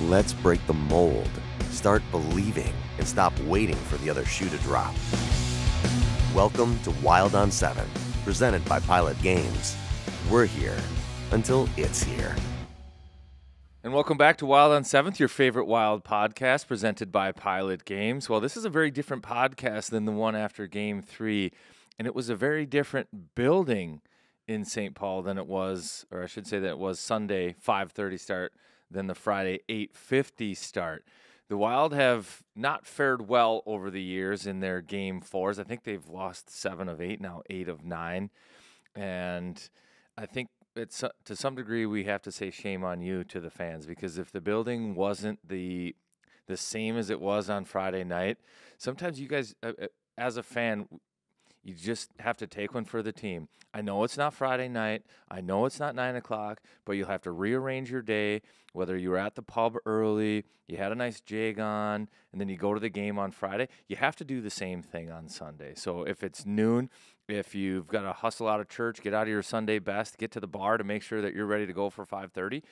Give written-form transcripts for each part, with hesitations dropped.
Let's break the mold. Start believing and stop waiting for the other shoe to drop. Welcome to Wild on 7, presented by Pilot Games. We're here until it's here. And welcome back to Wild on 7th, your favorite Wild podcast presented by Pilot Games. Well, this is a very different podcast than the one after Game 3, and it was a very different building in St. Paul than it was, or I should say that it was Sunday 5:30 start than the Friday 8:50 start. The Wild have not fared well over the years in their Game 4s. I think they've lost 7 of 8, now 8 of 9, and I think it's to some degree we have to say shame on you to the fans, because if the building wasn't the same as it was on Friday night, sometimes you guys as a fan, you just have to take one for the team. I know it's not Friday night. I know it's not 9 o'clock, but you'll have to rearrange your day, whether you were at the pub early, you had a nice jig on, and then you go to the game on Friday. You have to do the same thing on Sunday. So if it's noon, if you've got to hustle out of church, get out of your Sunday best, get to the bar to make sure that you're ready to go for 5:30.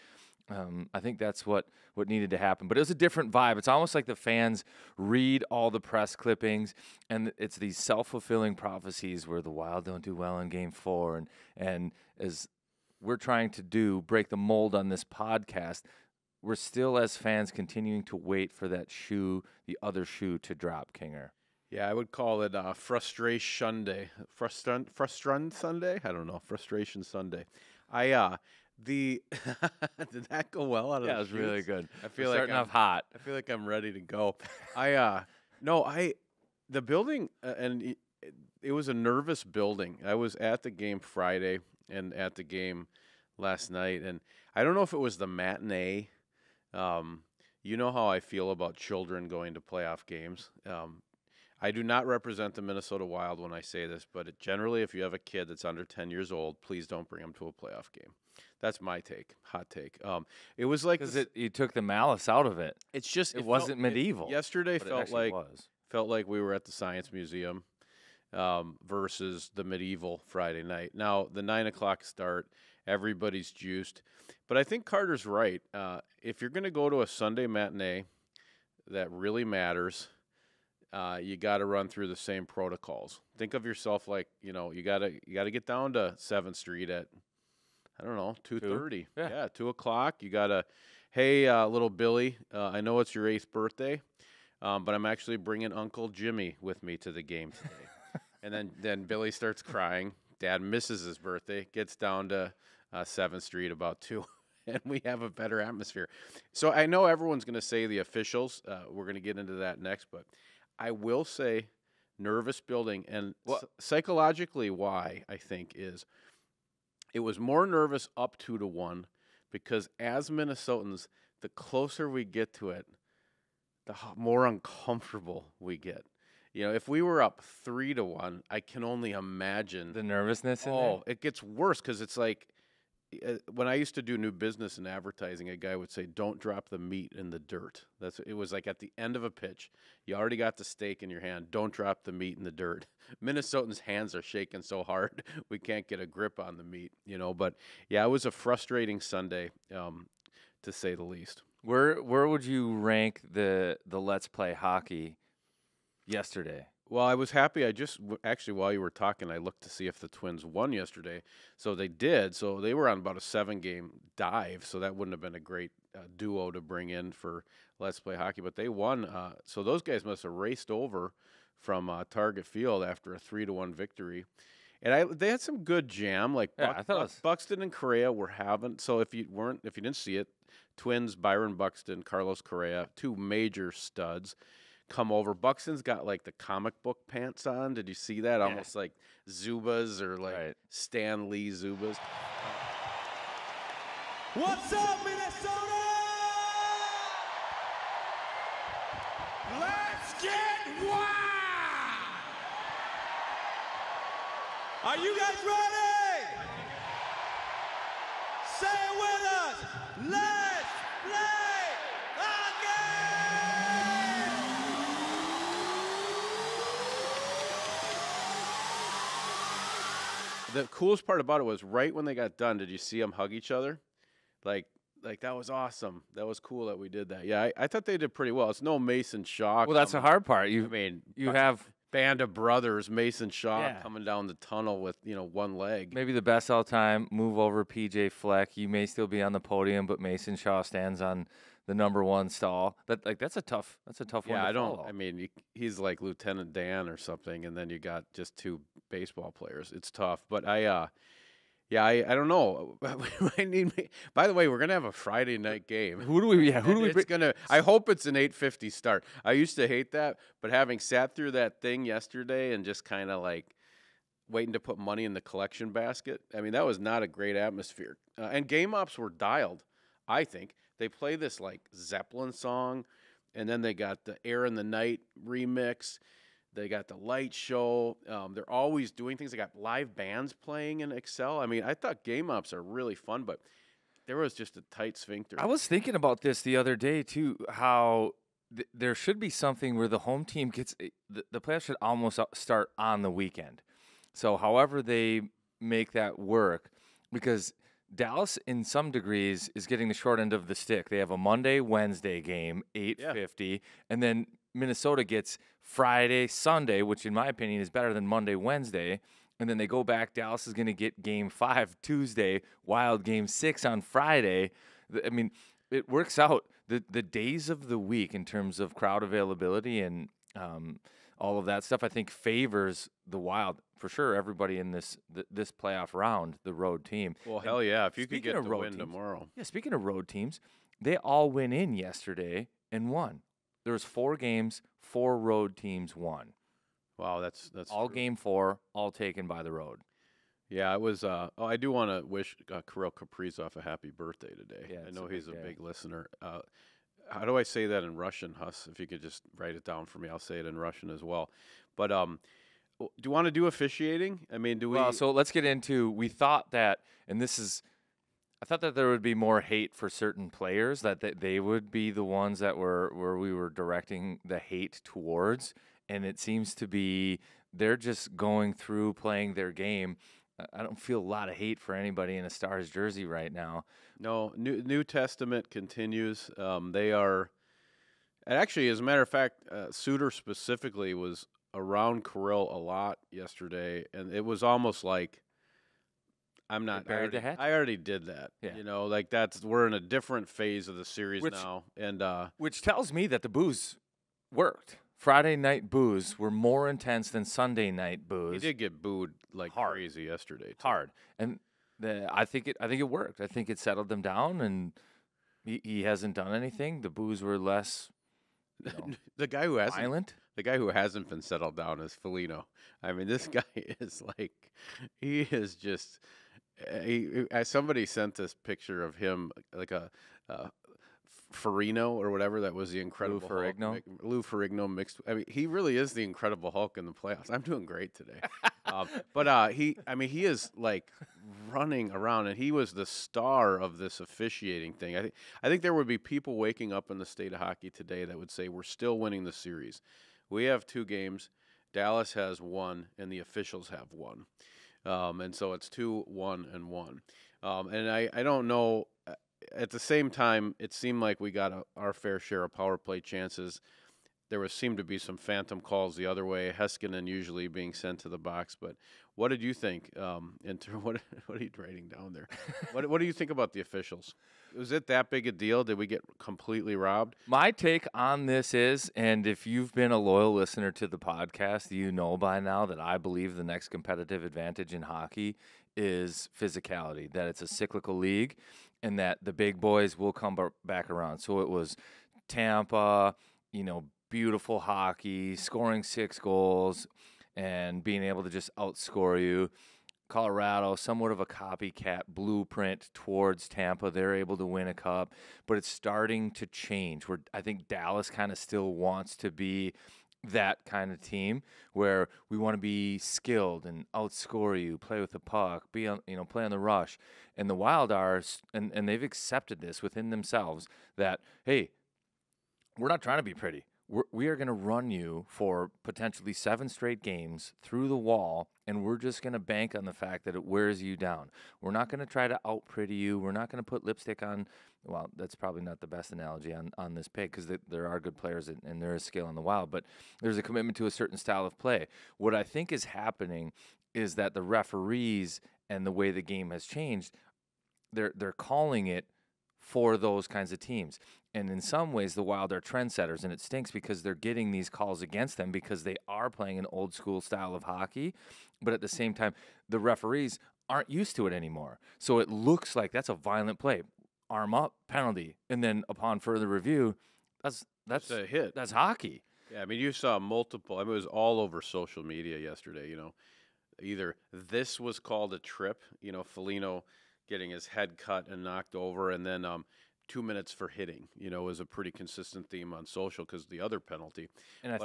I think that's what needed to happen. But it was a different vibe. It's almost like the fans read all the press clippings, and it's these self-fulfilling prophecies where the Wild don't do well in Game 4. And as we're trying to break the mold on this podcast, we're still, as fans, continuing to wait for that shoe, the other shoe, to drop, Kinger. Yeah, I would call it Frustration Sunday. Frustrun Sunday? I don't know. Frustration Sunday. Did that go well? Out of Yeah, it was really good. I feel starting off hot. I feel like I'm ready to go. The building, and it was a nervous building. I was at the game Friday and at the game last night, and I don't know if it was the matinee. You know how I feel about children going to playoff games. I do not represent the Minnesota Wild when I say this, but generally, if you have a kid that's under 10 years old, please don't bring them to a playoff game. That's my hot take. It was like because you took the malice out of it. It's just it wasn't medieval. Yesterday felt like we were at the Science Museum versus the medieval Friday night. Now the 9 o'clock start, everybody's juiced, but I think Carter's right. If you're going to go to a Sunday matinee that really matters, you got to run through the same protocols. Think of yourself like, you got to get down to 7th Street at, I don't know, 2:30. Yeah, 2 o'clock. You got to, hey, little Billy, I know it's your 8th birthday, but I'm actually bringing Uncle Jimmy with me to the game today. And then Billy starts crying. Dad misses his birthday, gets down to 7th Street about 2, and we have a better atmosphere. So I know everyone's going to say the officials. We're going to get into that next, but I will say nervous building, and psychologically why I think is it was more nervous up 2-1 because as Minnesotans, the closer we get to it, the more uncomfortable we get. If we were up 3-1, I can only imagine the nervousness in there. It gets worse because it's like when I used to do new business and advertising, a guy would say, "Don't drop the meat in the dirt." It was like at the end of a pitch, you already got the steak in your hand. Don't drop the meat in the dirt. Minnesotans' hands are shaking so hard we can't get a grip on the meat, But yeah, it was a frustrating Sunday, to say the least. Where would you rank the Let's Play Hockey yesterday? Well, I was happy. Actually, while you were talking, I looked to see if the Twins won yesterday. So they did. So they were on about a 7-game dive. So that wouldn't have been a great duo to bring in for Let's Play Hockey. But they won. So those guys must have raced over from Target Field after a 3-1 victory. And they had some good jam. Like Buxton and Correa were having. So if you didn't see it, Twins, Byron Buxton, Carlos Correa, 2 major studs, come over. Buxton's got like the comic book pants on. Did you see that? Yeah. Almost like Zubas or like Stan Lee Zubas. What's up, Minnesota? Let's get wild! Are you guys ready? Say it with us. Let's play hockey! The coolest part about it was right when they got done, did you see them hug each other? Like, like that was awesome. That was cool that we did that. Yeah, I thought they did pretty well. It's no Mason Shaw. Well, that's the hard part. I mean, You have band of brothers, Mason Shaw Yeah. coming down the tunnel with one leg. maybe the best all time. Move over PJ Fleck. You may still be on the podium, but Mason Shaw stands on the number one stall. That's a tough one. Yeah, to I don't. follow. I mean, he's like Lieutenant Dan or something, and then you got just two baseball players. It's tough, but I don't know. By the way, we're gonna have a Friday night game. Who do we? Yeah, who do we? It's gonna. I hope it's an 8:50 start. I used to hate that, but having sat through that thing yesterday and just kind of like waiting to put money in the collection basket, I mean, that was not a great atmosphere. And game ops were dialed. I think they play this like Zeppelin song, and then they got the Air in the Night remix. They got the light show. They're always doing things. They got live bands playing in Excel. I mean, I thought game ops are really fun, but there was just a tight sphincter. I was thinking about this the other day too. How there should be something where the home team gets the playoffs should almost start on the weekend. So, however they make that work, because Dallas, in some degrees, is getting the short end of the stick. They have a Monday, Wednesday game, 8:50, and then Minnesota gets Friday, Sunday, which in my opinion is better than Monday, Wednesday. And then they go back. Dallas is going to get game 5 Tuesday, Wild game 6 on Friday. I mean, it works out. The days of the week in terms of crowd availability and all of that stuff, I think favors the Wild for sure. Everybody in this playoff round, the road team. Well, hell yeah! If you could Speaking get of the road win teams, tomorrow. Yeah, speaking of road teams, they all went in yesterday and won. There was 4 games, 4 road teams won. Wow, that's All true. game 4, all taken by the road. Yeah, it was. I do want to wish Kirill Kaprizov a happy birthday today. Yeah, I it's know a he's a big day. big listener. How do I say that in Russian, Huss? If you could just write it down for me, I'll say it in Russian as well. But do you want to do officiating? I mean, do we? Well, so let's get into. We thought that, and this is, I thought that there would be more hate for certain players, that they would be the ones that where we were directing the hate towards, and it seems to be they're just going through playing their game. I don't feel a lot of hate for anybody in a Stars jersey right now. No, New Testament continues. They are, and actually, as a matter of fact, Suter specifically was around Kirill a lot yesterday, and it was almost like I'm not. buried the hatchet? I already did that. Yeah. You know, like we're in a different phase of the series Which- now, and Which tells me that the booze worked. Friday night booze were more intense than Sunday night he booze. did get booed like Hard. crazy yesterday. Too. Hard, and I think it worked. I think it settled them down, and he hasn't done anything. The booze were less The guy who hasn't violent. The guy who hasn't been settled down is Foligno. I mean, this guy is like, he is just. Somebody sent this picture of him, like a Ferrigno or whatever. That was the Incredible Ferrigno? Hulk. Lou Ferrigno mixed. I mean, he really is the Incredible Hulk in the playoffs. I'm doing great today. But he is like running around, and he was the star of this officiating thing. I think there would be people waking up in the state of hockey today that would say we're still winning the series. We have 2 games. Dallas has 1, and the officials have 1. And so it's 2-1 and 1. And I don't know. At the same time, it seemed like we got our fair share of power play chances. There seemed to be some phantom calls the other way. Heiskanen usually being sent to the box. But what did you think? What are you writing down there? What do you think about the officials? Was it that big a deal? Did we get completely robbed? My take on this is, and if you've been a loyal listener to the podcast, you know by now that I believe the next competitive advantage in hockey is physicality, that it's a cyclical league, and that the big boys will come back around. So it was Tampa, beautiful hockey, scoring 6 goals, and being able to just outscore you. Colorado, somewhat of a copycat blueprint towards Tampa. They're able to win a cup, but it's starting to change. Where I think Dallas kind of still wants to be that kind of team where we want to be skilled and outscore you, play with the puck, play on the rush. And the Wild are, and they've accepted this within themselves that, hey, we're not trying to be pretty. we are going to run you for potentially 7 straight games through the wall, and we're just going to bank on the fact that it wears you down. We're not going to try to out-pretty you. We're not going to put lipstick on. Well, that's probably not the best analogy on this pick because there are good players and there is skill in the Wild, but there's a commitment to a certain style of play. What I think is happening is that the referees and the way the game has changed, they're calling it for those kinds of teams. And in some ways, the Wild are trendsetters, and it stinks because they're getting these calls against them because they are playing an old school style of hockey. But at the same time, the referees aren't used to it anymore. So it looks like that's a violent play. Arm up, penalty. And then upon further review, that's a hit. That's hockey. Yeah, I mean, you saw multiple. I mean, it was all over social media yesterday, Either this was called a trip, Foligno getting his head cut and knocked over, and then 2 minutes for hitting, was a pretty consistent theme on social because the other penalty. And I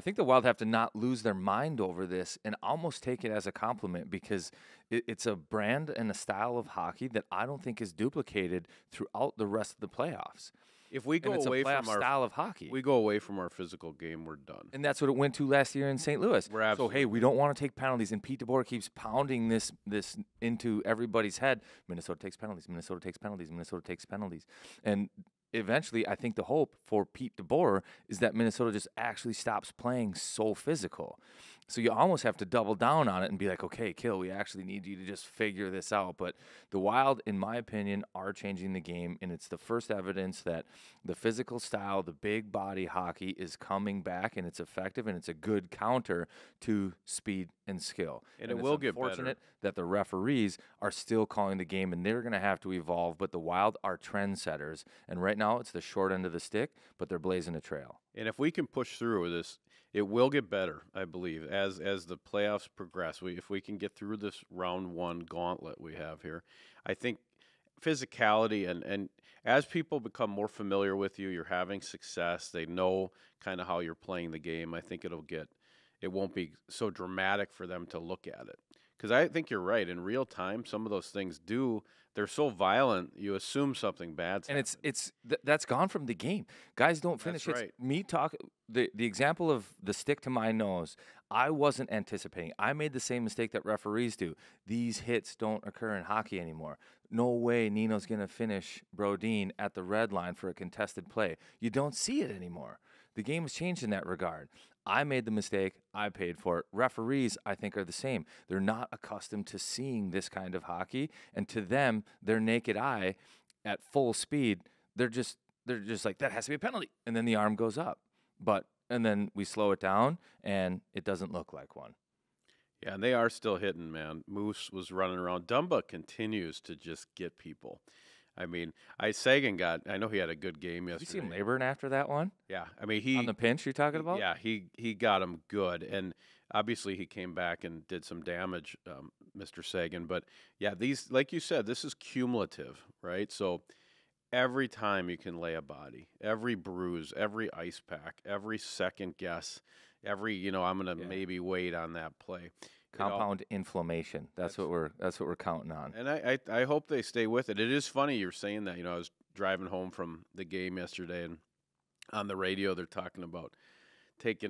think the Wild have to not lose their mind over this and almost take it as a compliment because it's a brand and a style of hockey that I don't think is duplicated throughout the rest of the playoffs. If we go and it's away a playoff from our style of hockey, we go away from our physical game, we're done. And that's what it went to last year in St. Louis. So hey, we don't want to take penalties, and Pete DeBoer keeps pounding this into everybody's head. Minnesota takes penalties. Minnesota takes penalties. Minnesota takes penalties, and eventually, I think the hope for Pete DeBoer is that Minnesota just actually stops playing so physical. So you almost have to double down on it and be like, okay, Kill, we actually need you to just figure this out. But the Wild, in my opinion, are changing the game, and it's the first evidence that the physical style, the big body hockey is coming back, and it's effective, and it's a good counter to speed and skill. And it will get better. It's unfortunate that the referees are still calling the game, and they're going to have to evolve, but the Wild are trendsetters. And right now, it's the short end of the stick, but they're blazing a trail. And if we can push through with this, it will get better, I believe, as the playoffs progress. If we can get through this round one gauntlet we have here, I think physicality and as people become more familiar with you, you're having success, they know kind of how you're playing the game, I think it won't be so dramatic for them to look at it. Because I think you're right. In real time, some of those things they're so violent, you assume something bad's happened. And that's gone from the game. Guys don't finish. That's right. The example of the stick to my nose, I wasn't anticipating. I made the same mistake that referees do. These hits don't occur in hockey anymore. No way Nino's going to finish Brodin at the red line for a contested play. You don't see it anymore. The game has changed in that regard. I made the mistake. I paid for it. Referees, I think, are the same. They're not accustomed to seeing this kind of hockey, and to them, their naked eye, at full speed, they're just like, that has to be a penalty, and then the arm goes up. And then we slow it down, and it doesn't look like one. Yeah, and they are still hitting, man. Moose was running around. Dumba continues to just get people. I mean, Sagan I know he had a good game yesterday. Did you see him laboring after that one? Yeah. I mean, on the pinch you're talking about? Yeah, he got him good. And obviously he came back and did some damage, Mr. Sagan. But, yeah, these, like you said, this is cumulative, right? So every time you can lay a body, every bruise, every ice pack, every second guess, every, I'm going to maybe wait on that play. Compound inflammation. That's what we're counting on. And I hope they stay with it. It is funny you're saying that. I was driving home from the game yesterday, and on the radio they're talking about take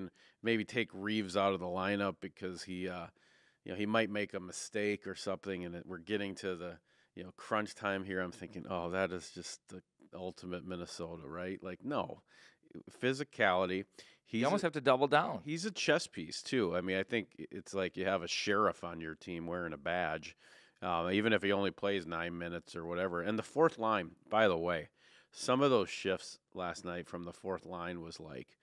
Reeves out of the lineup because he might make a mistake or something, and we're getting to the crunch time here. I'm thinking, oh, that is just the ultimate Minnesota, right? Like, no, physicality. You almost have to double down. He's a chess piece, too. I mean, I think it's like you have a sheriff on your team wearing a badge, even if he only plays 9 minutes or whatever. And the fourth line, by the way, some of those shifts last night from the fourth line was like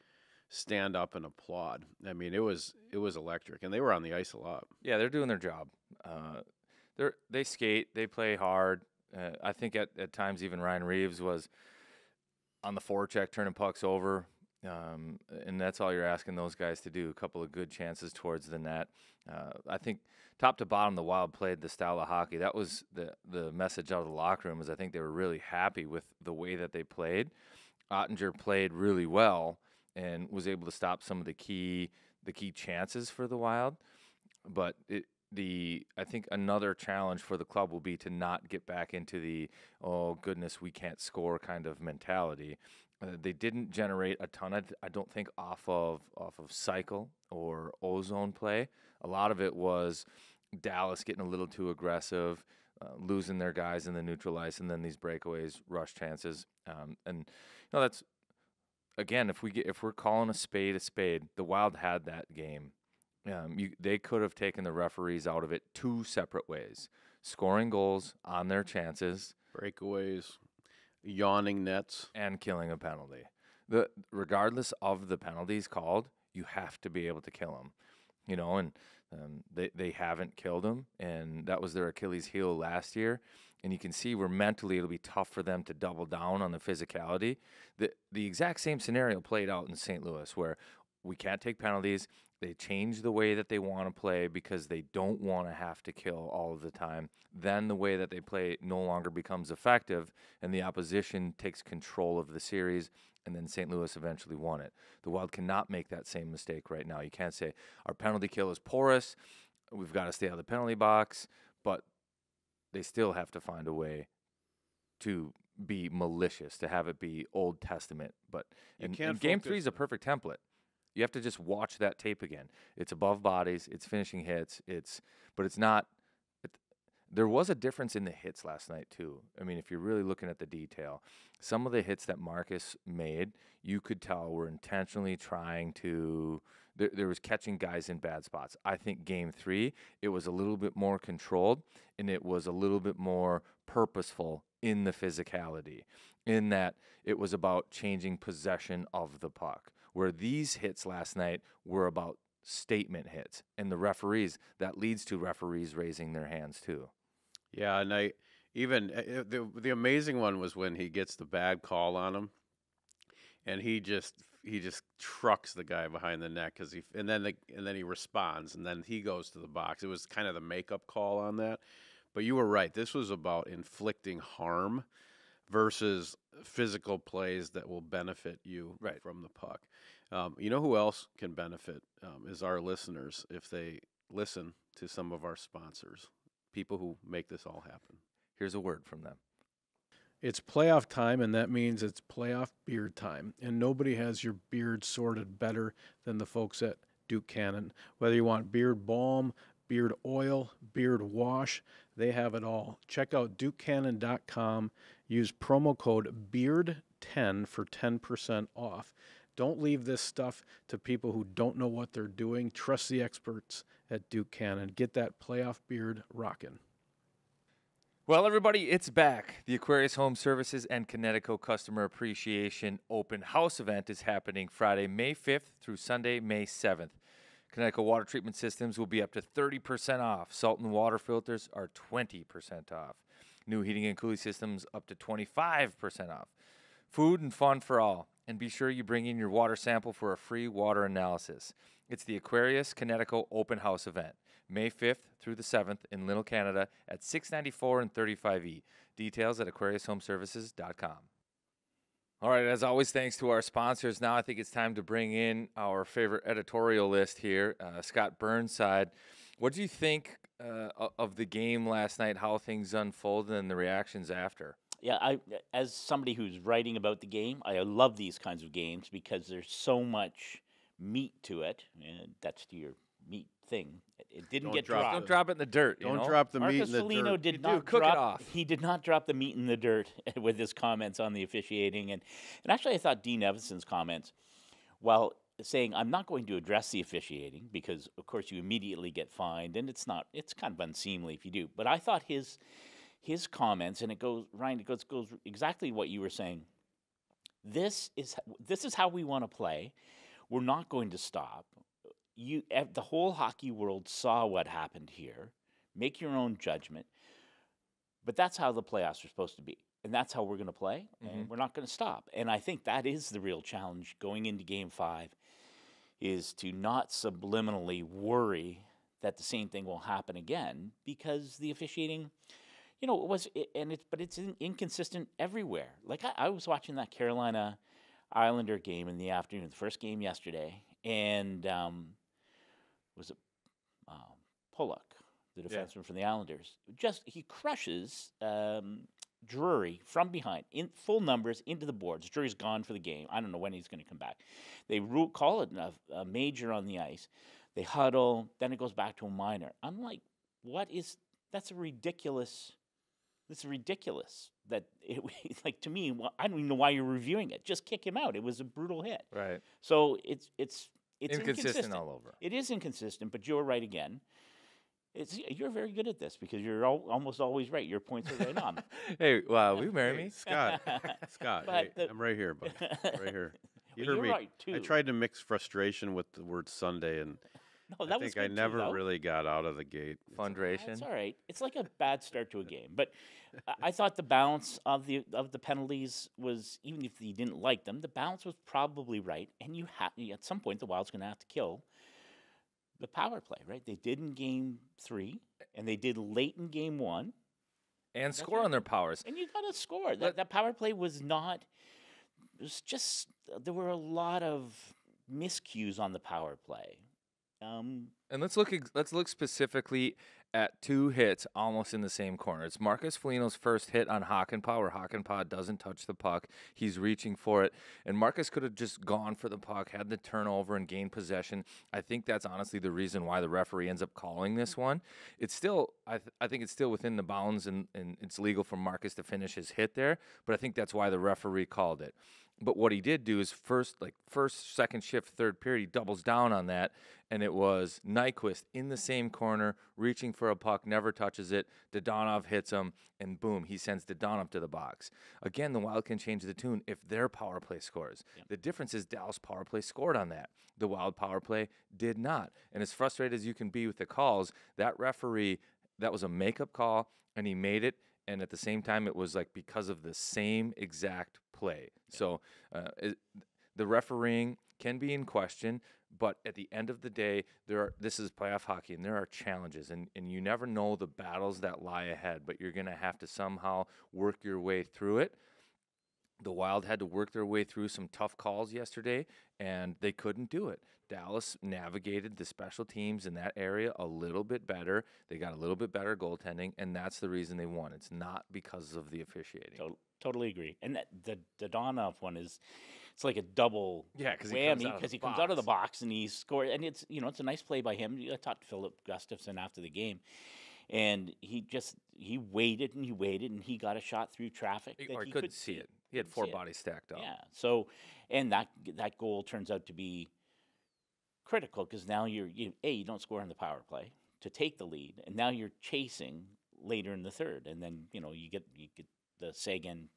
stand up and applaud. I mean, it was electric, and they were on the ice a lot. Yeah, they're doing their job. They skate, they play hard. I think at times even Ryan Reeves was on the forecheck turning pucks over. And that's all you're asking those guys to do, a couple of good chances towards the net. I think top to bottom, the Wild played the style of hockey. That was the message out of the locker room, is I think they were really happy with the way that they played. Ottinger played really well and was able to stop some of the key chances for the Wild. But I think another challenge for the club will be to not get back into the, oh goodness, we can't score kind of mentality. They didn't generate a ton of, I don't think, off of cycle or ozone play. A lot of it was Dallas getting a little too aggressive, losing their guys in the neutral ice, and then these breakaways, rush chances, and that's again, if we're calling a spade, the Wild had that game. They could have taken the referees out of it two separate ways: scoring goals on their chances, breakaways, yawning nets, and killing a penalty. Regardless of the penalties called, you have to be able to kill them. And they haven't killed them, and that was their Achilles heel last year. And you can see where mentally it'll be tough for them to double down on the physicality. The exact same scenario played out in St. Louis, where we can't take penalties. They change the way that they want to play because they don't want to have to kill all of the time. Then the way that they play no longer becomes effective, and the opposition takes control of the series, and then St. Louis eventually won it. The Wild cannot make that same mistake right now. You can't say our penalty kill is porous, we've got to stay out of the penalty box, but they still have to find a way to be malicious, to have it be Old Testament. But and Game 3 is a perfect template. You have to just watch that tape again. It's above bodies, it's finishing hits, but it's not. There was a difference in the hits last night too. I mean, if you're really looking at the detail, some of the hits that Marcus made, you could tell were intentionally trying to. There was catching guys in bad spots. I think Game 3, it was a little bit more controlled, and it was a little bit more purposeful in the physicality, in that it was about changing possession of the puck. Where these hits last night were about statement hits, and the referees, that leads to referees raising their hands too. Yeah, and the amazing one was when he gets the bad call on him, and he just trucks the guy behind the net and then he responds, and then he goes to the box. It was kind of the makeup call on that, but you were right. This was about inflicting harm versus physical plays that will benefit you from the puck. You know who else can benefit is our listeners if they listen to some of our sponsors, people who make this all happen. Here's a word from them. It's playoff time, and that means it's playoff beard time. And nobody has your beard sorted better than the folks at Duke Cannon. Whether you want beard balm, beard oil, beard wash, they have it all. Check out dukecannon.com. Use promo code BEARD10 for 10% off. Don't leave this stuff to people who don't know what they're doing. Trust the experts at Duke Cannon. Get that playoff beard rocking. Well, everybody, it's back. The Aquarius Home Services and Connecticut Customer Appreciation Open House event is happening Friday, May 5th through Sunday, May 7th. Connecticut water treatment systems will be up to 30% off. Salt and water filters are 20% off. New heating and cooling systems up to 25% off. Food and fun for all. And be sure you bring in your water sample for a free water analysis. It's the Aquarius Connecticut Open House event, May 5th through the 7th in Little Canada at 694 and 35E. Details at aquariushomeservices.com. All right, as always, thanks to our sponsors. Now I think it's time to bring in our favorite editorial list here, Scott Burnside. What do you think of the game last night, how things unfolded, and the reactions after? Yeah, as somebody who's writing about the game, I love these kinds of games because there's so much meat to it, and that's to your meat thing. It didn't get dropped. Don't drop it in the dirt. Don't drop the meat in the Foligno dirt. did not cook drop, it off. He did not drop the meat in the dirt with his comments on the officiating, and actually I thought Dean Evanson's comments, while saying I'm not going to address the officiating because of course you immediately get fined, and it's kind of unseemly if you do. But I thought his comments, and it goes exactly what you were saying. This is how we want to play. We're not going to stop. The whole hockey world saw what happened here. Make your own judgment. But that's how the playoffs are supposed to be, and that's how we're going to play. And we're not going to stop. And I think that is the real challenge going into Game 5, is to not subliminally worry that the same thing will happen again, because the officiating. It's inconsistent everywhere. Like I was watching that Carolina Islander game in the afternoon, the first game yesterday, and was it Pollock? the defenseman from the Islanders. He crushes Drury from behind in full numbers into the boards. Drury's gone for the game. I don't know when he's going to come back. They call it a major on the ice. They huddle. Then it goes back to a minor. I'm like, that's ridiculous. It's ridiculous that like, to me, I don't even know why you're reviewing it. Just kick him out. It was a brutal hit. Right. So it's inconsistent all over. It is inconsistent, but you're right again. You're very good at this because you're almost always right. Your points are right on. Hey, wow, will you marry me? Scott, hey, I'm right here, buddy. Right here. You heard me. Right too. I tried to mix frustration with the word Sunday, and I think I never really got out of the gate. Fundration. That's all right. It's like a bad start to a game, but I thought the balance of the penalties was, even if you didn't like them, the balance was probably right. And at some point the Wild's going to have to kill the power play, right? They did in Game 3, and they did late in Game 1. And score on their powers. And you got to score. That power play was not. It was just, there were a lot of miscues on the power play. And let's look specifically at 2 hits almost in the same corner. It's Marcus Foligno's first hit on Hakanpää, where Hakanpää doesn't touch the puck. He's reaching for it, and Marcus could have just gone for the puck, had the turnover, and gained possession. I think that's honestly the reason why the referee ends up calling this one. It's still, I think it's still within the bounds, and it's legal for Marcus to finish his hit there, but I think that's why the referee called it. But what he did do is first, second shift, third period, he doubles down on that, and it was Nyquist in the same corner, reaching for a puck, never touches it. Dodonov hits him, and boom, he sends Dodonov to the box. Again, the Wild can change the tune if their power play scores. Yeah. The difference is Dallas power play scored on that. The Wild power play did not. And as frustrated as you can be with the calls, that referee, that was a makeup call, and he made it. And at the same time, it was like because of the same exact play. Yeah. So the refereeing can be in question, but at the end of the day, this is playoff hockey, and there are challenges, and you never know the battles that lie ahead, but you're going to have to somehow work your way through it. The Wild had to work their way through some tough calls yesterday, and they couldn't do it. Dallas navigated the special teams in that area a little bit better. They got a little bit better goaltending, and that's the reason they won. It's not because of the officiating. Totally agree. And the Dodonov one it's like a double whammy because he comes out of the box and he scores. And it's a nice play by him. I talked to Philip Gustafson after the game, and he waited and he got a shot through traffic. Or he couldn't see it. He had 4 bodies stacked up. Yeah. So, and that goal turns out to be critical because now you don't score on the power play to take the lead, and now you're chasing later in the third, and then you get the Sagan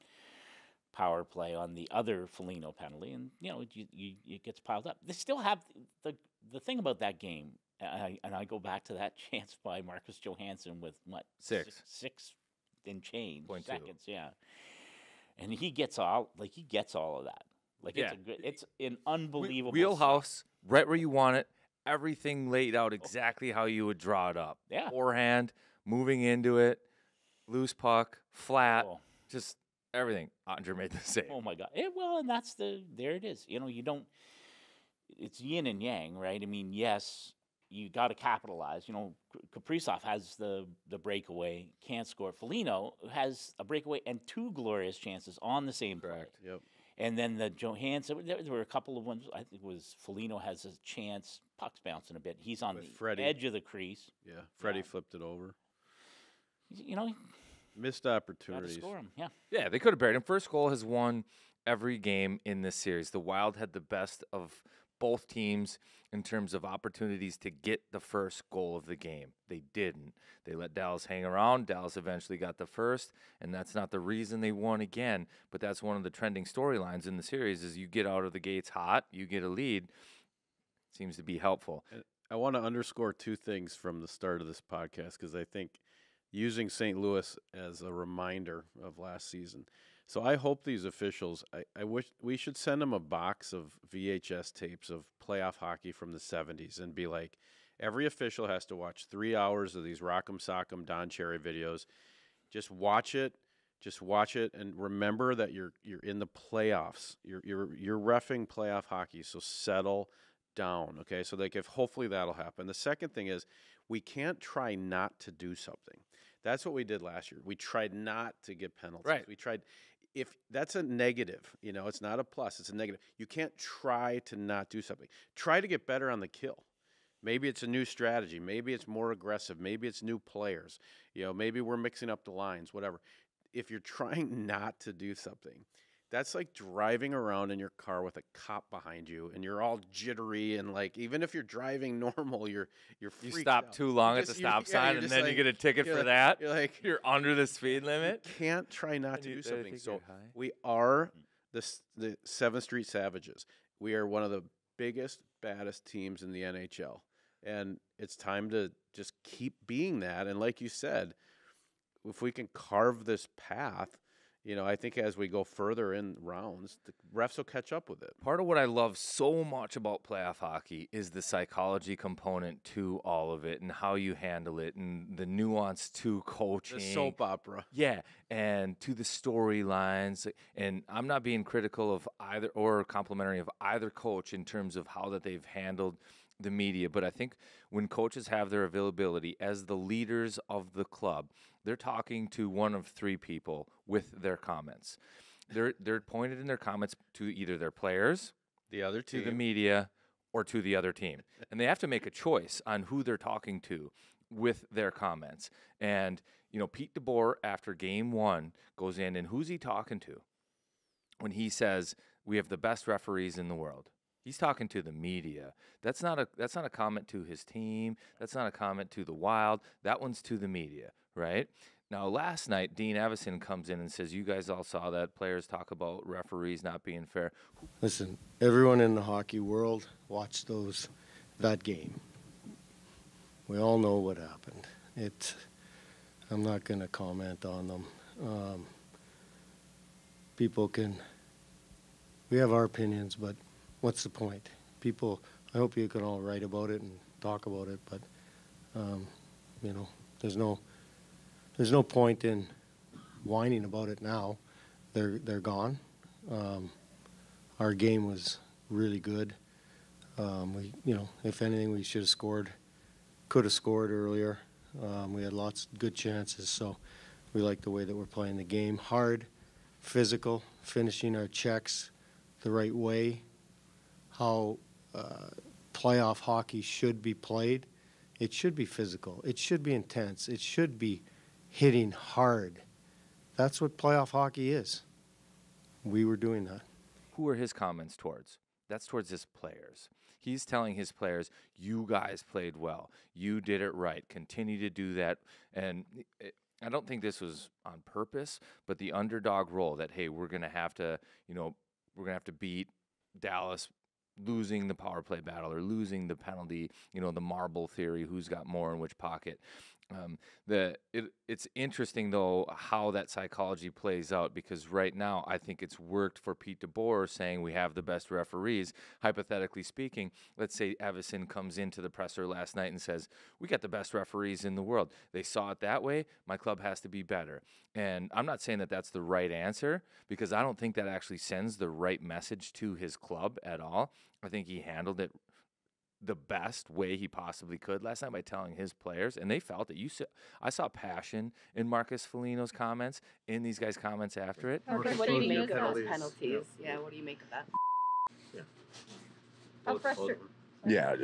power play on the other Foligno penalty, and it gets piled up. They still have the thing about that game, and I go back to that chance by Marcus Johansson with what six and change seconds, yeah, and he gets all of that. Like it's an unbelievable wheelhouse, right where you want it. Everything laid out exactly how you would draw it up. Yeah, forehand, moving into it, loose puck, flat, just everything. Andre made the save. Oh my God! And there it is. You don't. It's yin and yang, right? I mean, yes, you got to capitalize. Kaprizov has the breakaway, can't score. Foligno has a breakaway and 2 glorious chances on the same play. Yep. And then the Johansson, there were a couple of ones. I think it was Foligno has a chance. Puck's bouncing a bit. He's on the edge of the crease. Yeah, Freddie flipped it over. Missed Got opportunities. to score him. Yeah. Yeah, they could have buried him. First goal has won every game in this series. The Wild had the best of both teams in terms of opportunities to get the first goal of the game. They didn't. They let Dallas hang around. Dallas eventually got the first, and that's not the reason they won again, but that's one of the trending storylines in the series is you get out of the gates hot, you get a lead. Seems to be helpful. I want to underscore 2 things from the start of this podcast because I think using St. Louis as a reminder of last season. So I hope these officials, I wish we should send them a box of VHS tapes of playoff hockey from the 70s and be like, every official has to watch 3 hours of these Rock'em Sock'em Don Cherry videos. Just watch it, and remember that you're in the playoffs. You're reffing playoff hockey, so settle down. Okay, so like if hopefully that'll happen. The second thing is we can't try not to do something. That's what we did last year. We tried not to get penalties. Right. We tried. If that's a negative, it's not a plus. It's a negative. You can't try to not do something. Try to get better on the kill. Maybe it's a new strategy. Maybe it's more aggressive. Maybe it's new players. Maybe we're mixing up the lines, whatever. If you're trying not to do something, that's like driving around in your car with a cop behind you and you're all jittery and like even if you're driving normal, you're You freaked stop out. too long You at the just- stop yeah, sign, you're and just then like- you get a ticket you're for like- that. You're like You're under the speed limit. You can't try not And to you- do they something. think So you're high. we are the 7th Street Savages. We are one of the biggest, baddest teams in the NHL. And it's time to just keep being that. And like you said, if we can carve this path, I think as we go further in rounds, the refs will catch up with it. Part of what I love so much about playoff hockey is the psychology component to all of it and how you handle it and the nuance to coaching. The soap opera. Yeah, and to the storylines. And I'm not being critical of either or complimentary of either coach in terms of how that they've handled the media, but I think when coaches have their availability as the leaders of the club, they're talking to one of 3 people with their comments. They're pointed in their comments to either their players, The other to team. the media, or to the other team. And they have to make a choice on who they're talking to with their comments. And, Pete DeBoer, after game 1, goes in, and who's he talking to when he says, we have the best referees in the world? He's talking to the media. That's not a comment to his team. That's not a comment to the Wild. That one's to the media, right? Now, last night, Dean Evison comes in and says, you guys all saw that. Players talk about referees not being fair. Listen, everyone in the hockey world watched that game. We all know what happened. I'm not going to comment on them. We have our opinions, but what's the point? I hope you can all write about it and talk about it, but, there's no point in whining about it now. They're gone. Our game was really good. If anything, we should have could have scored earlier. We had lots of good chances, so we like the way that we're playing the game. Hard, physical, finishing our checks the right way, how playoff hockey should be played. It should be physical. It should be intense. It should be hitting hard. That's what playoff hockey is. We were doing that. Who are his comments towards? That's towards his players. He's telling his players, you guys played well. You did it right. Continue to do that. And I don't think this was on purpose, but the underdog role that, hey, we're going to have to beat Dallas, losing the power play battle or losing the penalty, the marble theory, who's got more in which pocket. It's interesting, though, how that psychology plays out, because right now I think it's worked for Pete DeBoer saying we have the best referees. Hypothetically speaking, let's say Evison comes into the presser last night and says, we got the best referees in the world. They saw it that way. My club has to be better. And I'm not saying that that's the right answer, because I don't think that actually sends the right message to his club at all. I think he handled it the best way he possibly could last night by telling his players, and they felt it. I saw passion in Marcus Foligno's comments, in these guys' comments after it. What do you make of those penalties? Yeah, what do you make of that? Yeah. How frustrating. Yeah,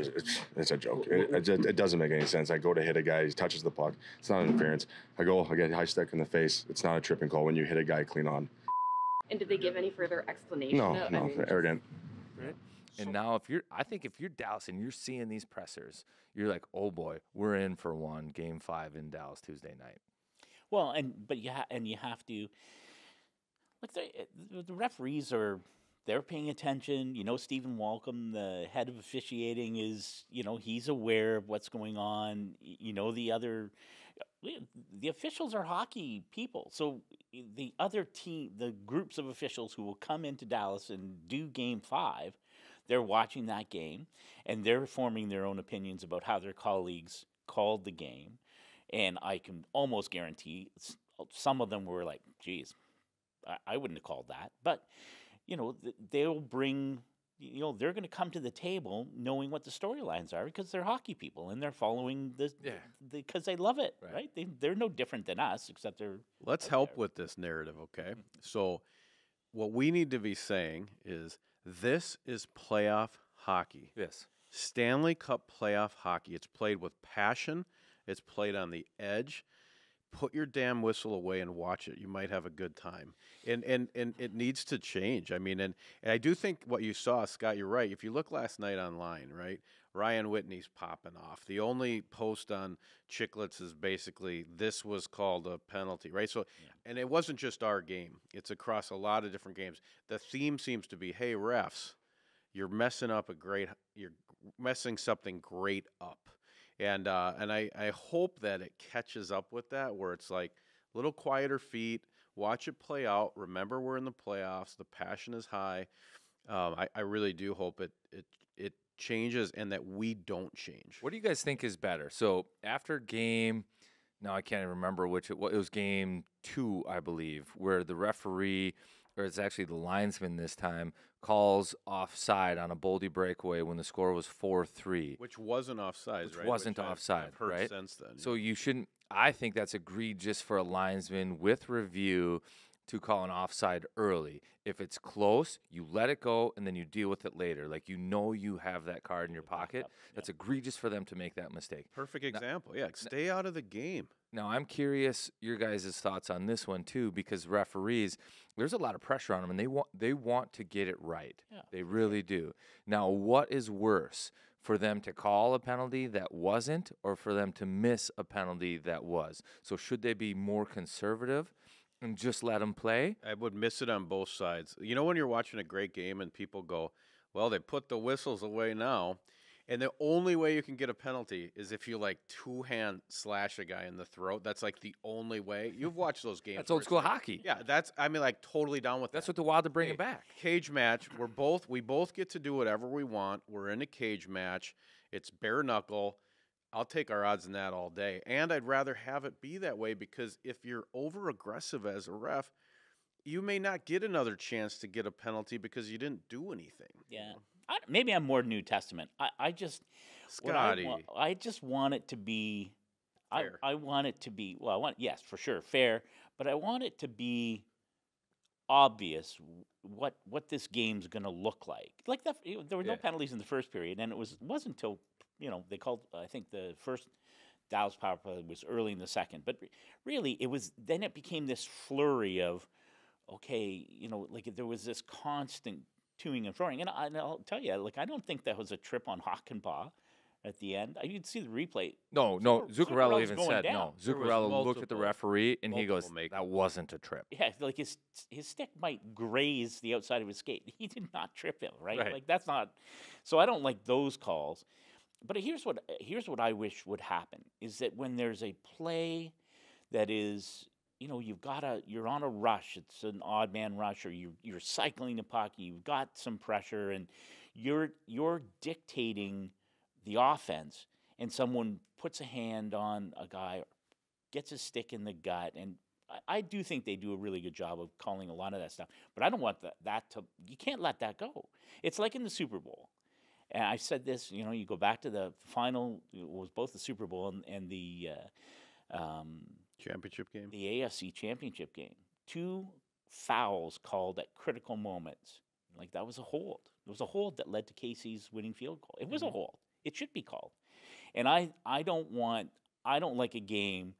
it's a joke. It doesn't make any sense. I go to hit a guy, he touches the puck. It's not interference. I get high stick in the face. It's not a tripping call when you hit a guy clean on. And did they give any further explanation? No, I no, mean, arrogant. Right? And now if you're Dallas and you're seeing these pressers, you're like, oh boy, we're in for one, Game 5 in Dallas Tuesday night. Well, you have to, like, the referees they're paying attention. Stephen Walcom, the head of officiating, is he's aware of what's going on. The officials are hockey people, so the other team, the groups of officials who will come into Dallas and do Game 5. They're watching that game, and they're forming their own opinions about how their colleagues called the game. And I can almost guarantee some of them were like, geez, I wouldn't have called that. But, they'll bring they're going to come to the table knowing what the storylines are because they're hockey people and they're following this because they love it, right? They're no different than us, except they're. Let's help with this narrative, okay? So, what we need to be saying is this is playoff hockey. Yes. Stanley Cup playoff hockey. It's played with passion. It's played on the edge. Put your damn whistle away and watch it. You might have a good time. And it needs to change. I mean, and I do think what you saw, Scott, you're right. If you look last night online, right, Ryan Whitney's popping off. The only post on Chicklets is basically this was called a penalty, right? So, and it wasn't just our game. It's across a lot of different games. The theme seems to be, hey, refs, you're messing something great up. And I hope that it catches up with that, where it's like a little quieter feet, watch it play out. Remember, we're in the playoffs. The passion is high. I really do hope it changes and that we don't change. What do you guys think is better? So after game, now I can't even remember which it was game 2, I believe, where the referee, or it's actually the linesman this time, calls offside on a Boldy breakaway when the score was 4-3. Which wasn't offside, right? Wasn't offside, I've heard right? Since then. So you shouldn't. I think that's egregious for a linesman with review to call an offside early. If it's close, you let it go and then you deal with it later. Like you have that card in your pocket. That's egregious for them to make that mistake. Perfect example. Yeah, stay out of the game. Now, I'm curious your guys' thoughts on this one, too, because referees, there's a lot of pressure on them, and they want to get it right. Yeah. They really do. Now, what is worse, for them to call a penalty that wasn't or for them to miss a penalty that was? So should they be more conservative and just let them play? I would miss it on both sides. You know when you're watching a great game and people go, well, they put the whistles away now, and the only way you can get a penalty is if you like two-hand slash a guy in the throat. That's like the only way. You've watched those games. That's old school hockey. Yeah, like totally down with That's that. what the Wild are bringing back. Cage match. We both get to do whatever we want. We're in a cage match. It's bare knuckle. I'll take our odds in that all day. And I'd rather have it be that way because if you're over aggressive as a ref, you may not get another chance to get a penalty because you didn't do anything. Yeah. Maybe I'm more New Testament. I just, Scotty. I just want it to be Fair. I want it to be, yes, for sure, fair, but I want it to be obvious what this game's going to look like. Like there were no penalties in the first period, and it wasn't until they called, I think the first Dallas power play was early in the second, but really it became this flurry of, okay, like there was this constant toing and froing, and I'll tell you, like I don't think that was a trip on Hockenbaugh at the end. You'd see the replay. No, Zuccarello even said down. no. Zuccarello looked at the referee and he goes, "That wasn't a trip." Yeah, like his stick might graze the outside of his skate. He did not trip him, right? Like that's not. So I don't like those calls. But here's what I wish would happen is that when there's a play that is, you're on a rush. It's an odd man rush, or you're cycling the puck. You've got some pressure, and you're dictating the offense. And someone puts a hand on a guy, gets a stick in the gut, and I do think they do a really good job of calling a lot of that stuff. But I don't want that to. You can't let that go. It's like in the Super Bowl. And I said this. You go back to the final. It was both the Super Bowl and the. Championship game? The AFC Championship game. 2 fouls called at critical moments. Like, that was a hold. It was a hold that led to Casey's winning field goal. It was a hold. It should be called. And I don't like a game,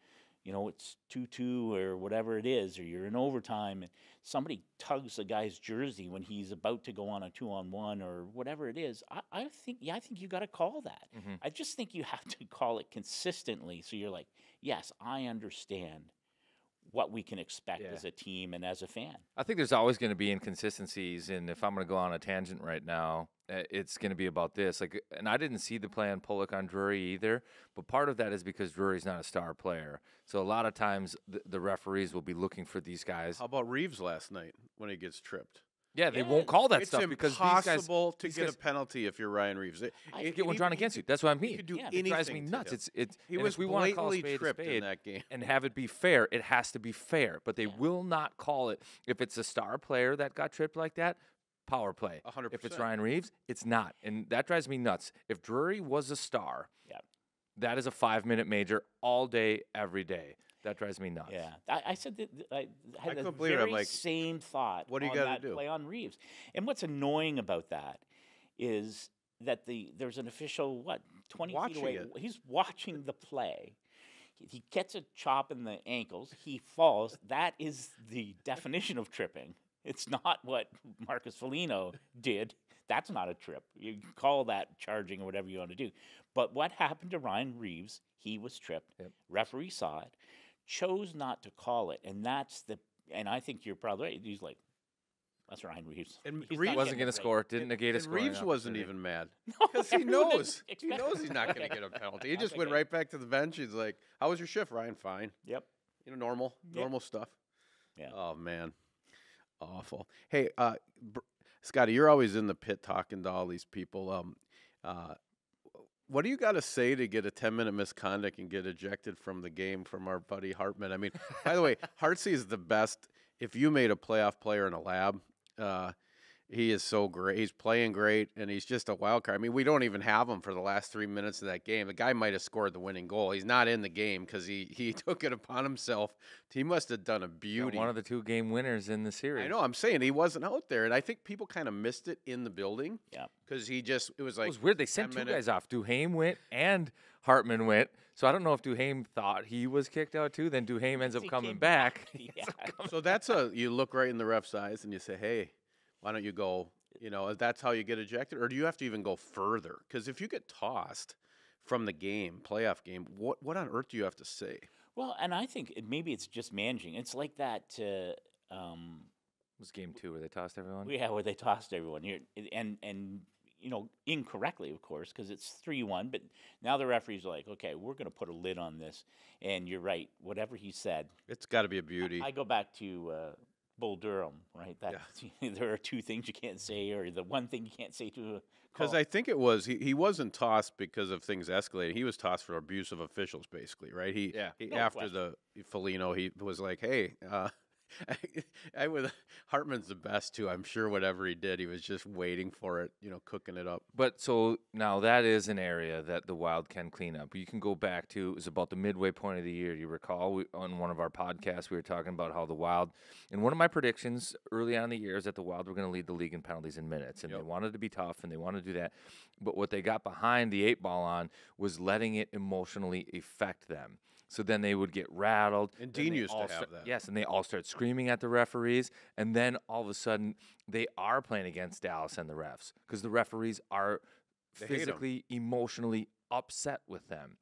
it's 2-2 or whatever it is, or you're in overtime and somebody tugs a guy's jersey when he's about to go on a 2-on-1 or whatever it is. I think you got to call that. Mm-hmm. I just think you have to call it consistently. So you're like, yes, I understand what we can expect as a team and as a fan. I think there's always going to be inconsistencies, and if I'm going to go on a tangent right now, it's going to be about this. And I didn't see the play on Pulock on Drury either, but part of that is because Drury's not a star player. So a lot of times the referees will be looking for these guys. How about Reeves last night when he gets tripped? Yeah, they won't call that it's stuff because these guys. It's impossible to get a penalty if you're Ryan Reeves. You get one drawn against you. That's what I mean. He could do It drives me nuts. He was blatantly tripped in that game. And have it be fair, it has to be fair. But they will not call it if it's a star player that got tripped like that. power play. 100%. If it's Ryan Reeves, it's not. And that drives me nuts. If Drury was a star, that is a 5-minute major all day, every day. That drives me nuts. Yeah, I said that I had the couldn't believe it. I'm very like, same thought. what do you on gotta that do? play on Reeves? And what's annoying about that is that there's an official 20 Watching feet away. it. He's watching the play. He gets a chop in the ankles. He falls. That is the definition of tripping. It's not what Marcus Foligno did. That's not a trip. You can call that charging or whatever you want to do. But what happened to Ryan Reeves? He was tripped. Yep. Referee saw it, chose not to call it, and and I think you're probably right. He's like, that's Ryan Reeves. And He's Reeves not Wasn't getting going it to right. score. Didn't negate a And scoring Reeves wasn't opportunity. even mad No, because he everyone knows. He expected- knows he's not going to get a penalty. He I just think went I- right back to the bench. He's like, "How was your shift, Ryan? Fine. Yep. Normal stuff." Yeah. Oh man, awful. Hey, Scotty, you're always in the pit talking to all these people. What do you got to say to get a 10-minute misconduct and get ejected from the game from our buddy Hartman? I mean, by the way, Hartsey is the best. If you made a playoff player in a lab, he is so great. He's playing great, and he's just a wild card. I mean, we don't even have him for the last 3 minutes of that game. The guy might have scored the winning goal. He's not in the game because he took it upon himself. He must have done a beauty. One of the 2 game winners in the series. I know. I'm saying he wasn't out there, and I think people kind of missed it in the building. Yeah. Because it was like It was weird. They sent 2 10-minute guys off. Duhaime went and Hartman went. So I don't know if Duhaime thought he was kicked out too. Then Duhaime ends up He coming came back. Yeah. So you look right in the ref's eyes and you say, hey, why don't you go? That's how you get ejected, or do you have to even go further? Because if you get tossed from the game, playoff game, what on earth do you have to say? Well, and I think maybe it's just managing. It's like that. It was game 2 where they tossed everyone. Where they tossed everyone. And incorrectly, of course, because it's 3-1. But now the referee's like, okay, we're going to put a lid on this. And you're right. Whatever he said, It's got to be a beauty. I go back to Bull Durham, right? That there are 2 things you can't say, or the one thing you can't say to a Because call. I think it was he wasn't tossed because of things escalating. He was tossed for abuse of officials, basically, right? No After question. the Foligno, he was like, "Hey, I would Hartman's the best too. I'm sure whatever he did, he was just waiting for it, cooking it up." But so now that is an area that the Wild can clean up. You can go back to, it was about the midway point of the year. You recall on one of our podcasts, we were talking about how the Wild, and one of my predictions early on in the year is that the Wild were going to lead the league in penalties in minutes. And they wanted to be tough and they wanted to do that. But what they got behind the 8-ball on was letting it emotionally affect them. So then they would get rattled. And then Dean they used to all have that. Yes, and they all start screaming at the referees. And then all of a sudden, they are playing against Dallas and the refs because the referees are They hate 'em. physically, emotionally upset with them.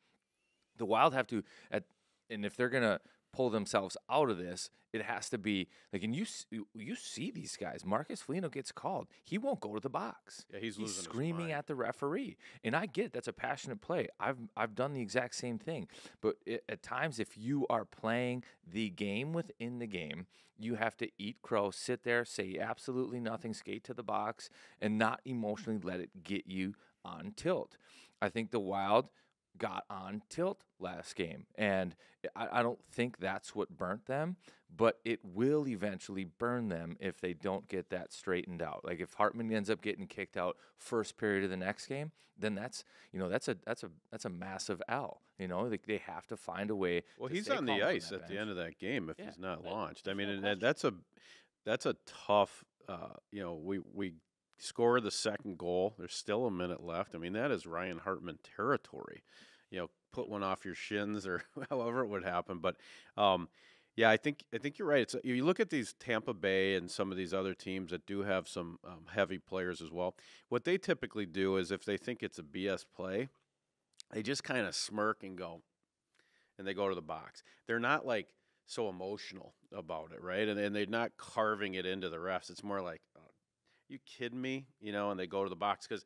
The Wild have to, and if they're going to pull themselves out of this, it has to be like, and you see these guys. Marcus Foligno gets called. He won't go to the box. Yeah, he's losing his screaming mind. at the referee, and I get it. That's a passionate play. I've done the exact same thing. But at times, if you are playing the game within the game, you have to eat crow, sit there, say absolutely nothing, skate to the box, and not emotionally let it get you on tilt. I think the Wild got on tilt last game, and I don't think that's what burnt them, but it will eventually burn them if they don't get that straightened out. Like if Hartman ends up getting kicked out first period of the next game, then that's a massive L. Like they have to find a way. Well, to he's stay on calm the on ice that at the bench. end of that game if Yeah, he's not that- launched. I there's mean, no and question. that's a tough. We score the second goal. There's still a minute left. I mean, that is Ryan Hartman territory. Put one off your shins or however it would happen. But yeah, I think you're right. You look at these Tampa Bay and some of these other teams that do have some heavy players as well. What they typically do is if they think it's a BS play, they just kind of smirk and go, and they go to the box. They're not like so emotional about it, right? And they're not carving it into the refs. It's more like, oh, you kidding me? And they go to the box because.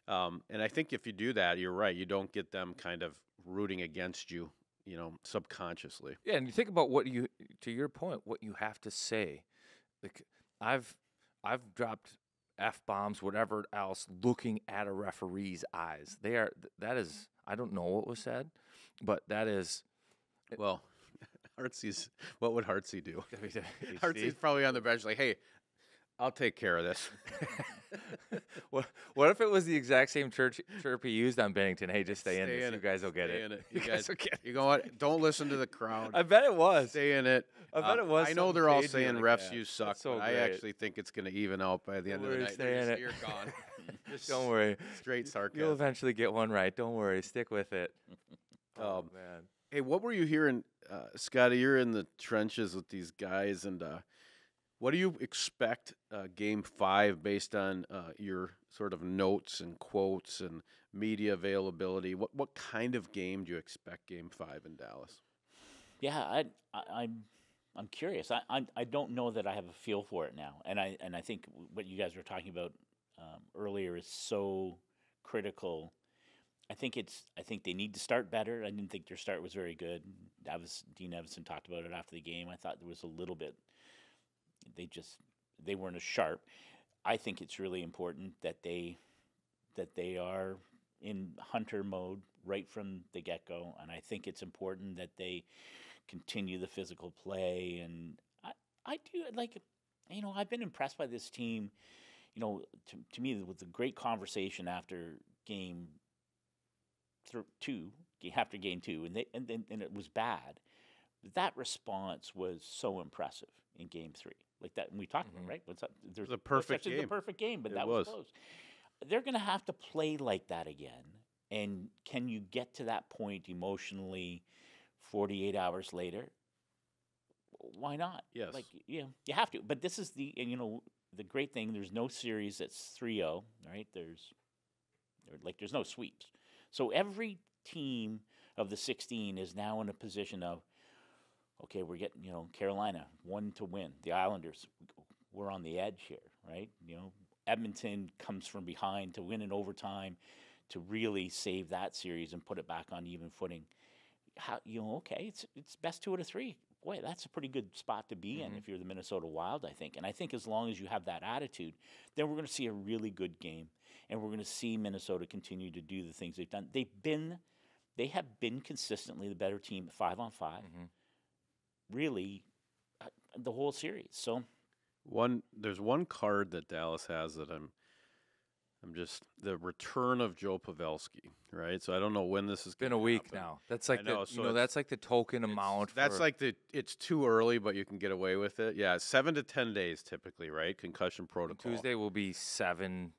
And I think if you do that, you're right. You don't get them kind of rooting against you, subconsciously. Yeah, and you think about to your point, what you have to say. Like I've dropped F-bombs, whatever else, looking at a referee's eyes. That is, I don't know what was said, but that is. Well, what would Hartsey do? Steve? Hartsey's probably on the bench like, hey, I'll take care of this. What if it was the exact same chirp he used on Bennington? Hey, just stay in this. it. You guys will get Stay it. in it. You guys will get it. You know what? Don't listen to the crowd. I bet it was. Stay in it. I bet it was. I know they're all saying like refs that. you suck, So but I great. actually think it's going to even out by the end of the worry, night. stay in it. You're gone. Just Don't worry. straight sarcasm. You'll eventually get one right. Don't worry. Stick with it. Oh, man. Hey, what were you hearing, Scotty? You're in the trenches with these guys, and what do you expect Game 5 based on your sort of notes and quotes and media availability? What kind of game do you expect Game 5 in Dallas? Yeah, I'm curious. I don't know that I have a feel for it now, and I think what you guys were talking about earlier is so critical. I think they need to start better. I didn't think their start was very good. Dean Evison talked about it after the game. I thought there was a little bit. They weren't as sharp. I think it's really important that they are in hunter mode right from the get-go, and I think it's important that they continue the physical play. And I do like, I've been impressed by this team. To me, with the great conversation after game 2, after game 2, and it was bad. That response was so impressive in game 3, like that. And we talked about it, right? There's a perfect game. The perfect game, but It that was was. close. They're going to have to play like that again. And can you get to that point emotionally 48 hours later? Why not? Yes. You have to. But this is the great thing. There's no series that's 3-0, right? There's no sweeps. So every team of the 16 is now in a position of, okay, we're getting, Carolina, 1 to win. The Islanders, we're on the edge here, right? Edmonton comes from behind to win in overtime to really save that series and put it back on even footing. Okay, it's best 2 out of 3. Boy, that's a pretty good spot to be in if you're the Minnesota Wild, I think. And I think as long as you have that attitude, then we're going to see a really good game, and we're going to see Minnesota continue to do the things they've done. They have been consistently the better team 5-on-5, really, the whole series. So there's one card that Dallas has that I'm just the return of Joe Pavelski, right? So I don't know when this is Been gonna a week happen. now. That's like so that's like the token amount. That's like it's too early, but you can get away with it. Yeah, 7 to 10 days typically, right? Concussion protocol. Tuesday will be 7.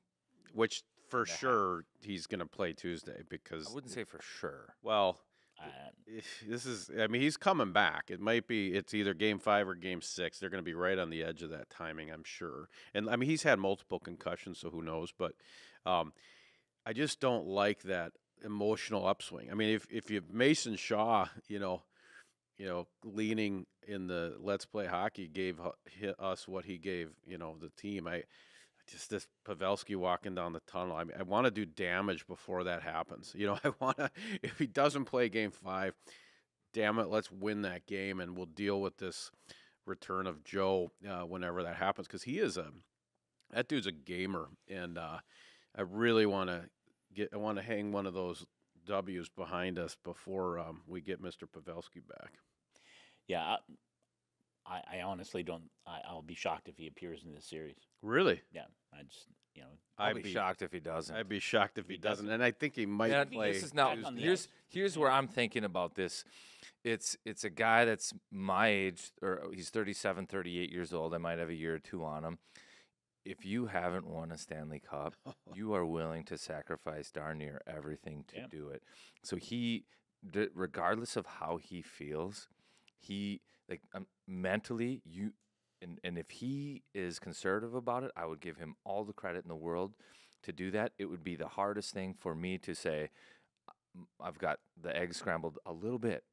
Which for sure he's going to play Tuesday because I wouldn't say for sure. Well, he's coming back. It's either game 5 or game 6. They're going to be right on the edge of that timing, I'm sure. And he's had multiple concussions, so who knows? But I just don't like that emotional upswing. If you Mason Shaw, leaning in the Let's Play Hockey gave us what he gave, the team. Just this Pavelski walking down the tunnel. I want to do damage before that happens. I want to, if he doesn't play game 5, damn it, let's win that game, and we'll deal with this return of Joe whenever that happens, because that dude's a gamer, and I really want to hang one of those W's behind us before we get Mr. Pavelski back. Yeah, I honestly don't. I'll be shocked if he appears in this series. Really? Yeah, I just I'd be shocked if he doesn't. I'd be shocked if he doesn't, and I think he might play. This is now. Here's where I'm thinking about this. It's a guy that's my age, or he's 37, 38 years old. I might have a year or 2 on him. If you haven't won a Stanley Cup, you are willing to sacrifice darn near everything to do it. So regardless of how he feels, mentally, and if he is conservative about it, I would give him all the credit in the world to do that. It would be the hardest thing for me to say, I've got the eggs scrambled a little bit,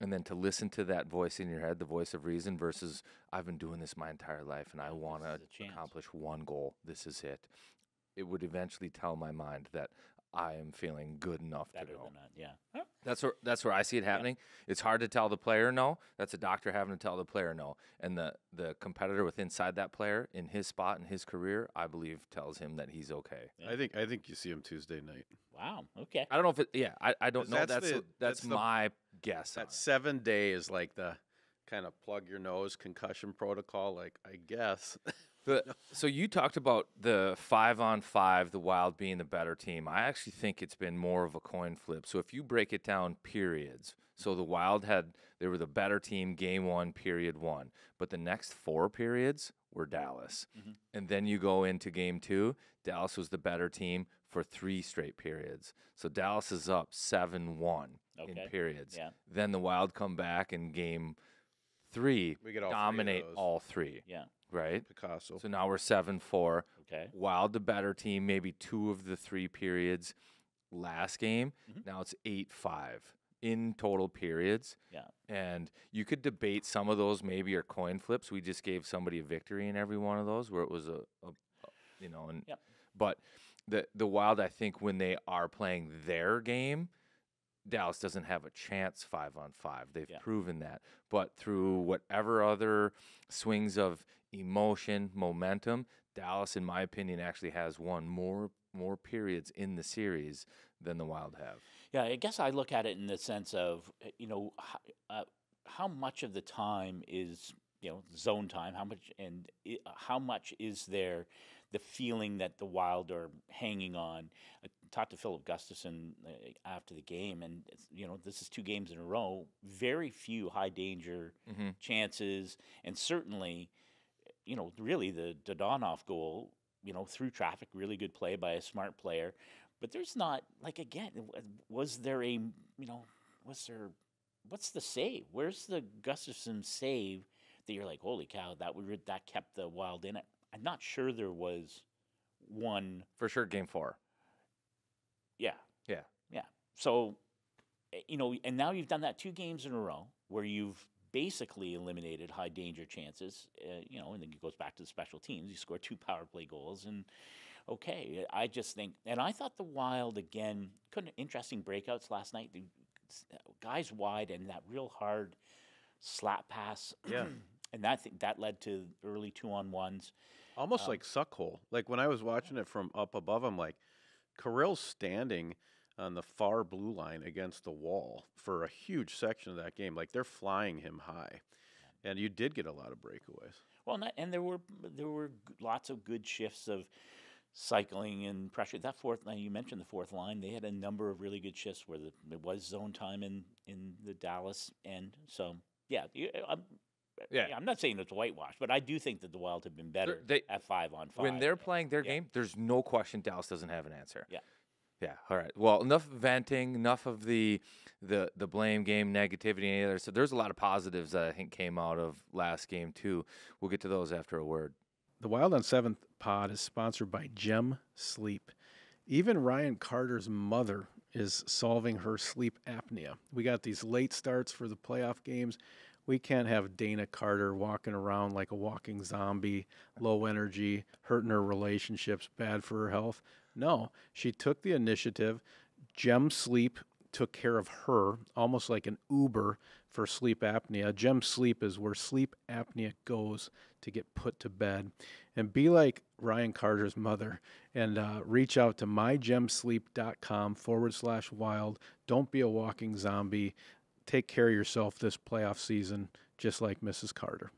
and then to listen to that voice in your head, the voice of reason, versus I've been doing this my entire life and I want to accomplish one goal. This is it. It would eventually tell my mind that I am feeling good enough to go. Yeah. That's where I see it happening. Yeah. It's hard to tell the player no. That's a doctor having to tell the player no. And the competitor inside that player in his spot in his career, I believe, tells him that he's okay. Yeah. I think you see him Tuesday night. Wow. Okay. I don't know if it. Yeah, I don't know. That's my guess. That 7 day is like the kind of plug your nose concussion protocol. Like, I guess. So you talked about the 5-on-5, the Wild being the better team. I actually think it's been more of a coin flip. So if you break it down periods, so the Wild they were the better team game 1, period 1. But the next 4 periods were Dallas. And then you go into game 2, Dallas was the better team for 3 straight periods. So Dallas is up 7-1 in periods. Yeah. Then the Wild come back in game 3, We get all dominate 3 of those. all 3. Yeah. Right? Picasso. So now we're 7-4. Okay. Wild the better team, maybe 2 of the 3 periods last game. Now it's 8-5 in total periods. Yeah. And you could debate some of those maybe are coin flips. We just gave somebody a victory in every one of those where it was Yep. but the Wild, I think when they are playing their game, Dallas doesn't have a chance 5-on-5. They've proven that. But through whatever other swings of emotion, momentum, Dallas, in my opinion, actually has won more periods in the series than the Wild have. Yeah, I guess I look at it in the sense of, how much of the time is, zone time, how much is there the feeling that the Wild are hanging on. I talked to Philip Gustafson after the game, and this is 2 games in a row. Very few high danger chances, and certainly, really the Dodonov goal, through traffic, really good play by a smart player. But there's not was there what's the save? Where's the Gustafson save that you're like, holy cow, that kept the Wild in it? I'm not sure there was one. For sure, game 4. Yeah. Yeah. Yeah. So, and now you've done that 2 games in a row where you've basically eliminated high danger chances, and then it goes back to the special teams. You score 2 power play goals, and I just think, and I thought the Wild, again, interesting breakouts last night. The guys wide and that real hard slap pass. Yeah. And that led to early 2-on-1s. Almost like suck hole. Like when I was watching it from up above, I'm like, Carrill's standing on the far blue line against the wall for a huge section of that game. Like they're flying him high. And you did get a lot of breakaways. Well, and there were lots of good shifts of cycling and pressure. That fourth line, you mentioned the fourth line, they had a number of really good shifts where it was zone time in the Dallas end. So, I'm not saying it's whitewash, but I do think that the Wild have been better at 5-on-5. When they're playing their game, there's no question Dallas doesn't have an answer. Yeah. Yeah. All right. Well, enough venting, enough of the blame game, negativity, and other. So there's a lot of positives that I think came out of last game too. We'll get to those after a word. The Wild on 7th pod is sponsored by Gem Sleep. Even Ryan Carter's mother is solving her sleep apnea. We got these late starts for the playoff games. We can't have Dana Carter walking around like a walking zombie, low energy, hurting her relationships, bad for her health. No, she took the initiative. Gem Sleep took care of her, almost like an Uber for sleep apnea. Gem Sleep is where sleep apnea goes to get put to bed. And be like Ryan Carter's mother and reach out to mygemsleep.com/wild. Don't be a walking zombie. Take care of yourself this playoff season, just like Mrs. Carter.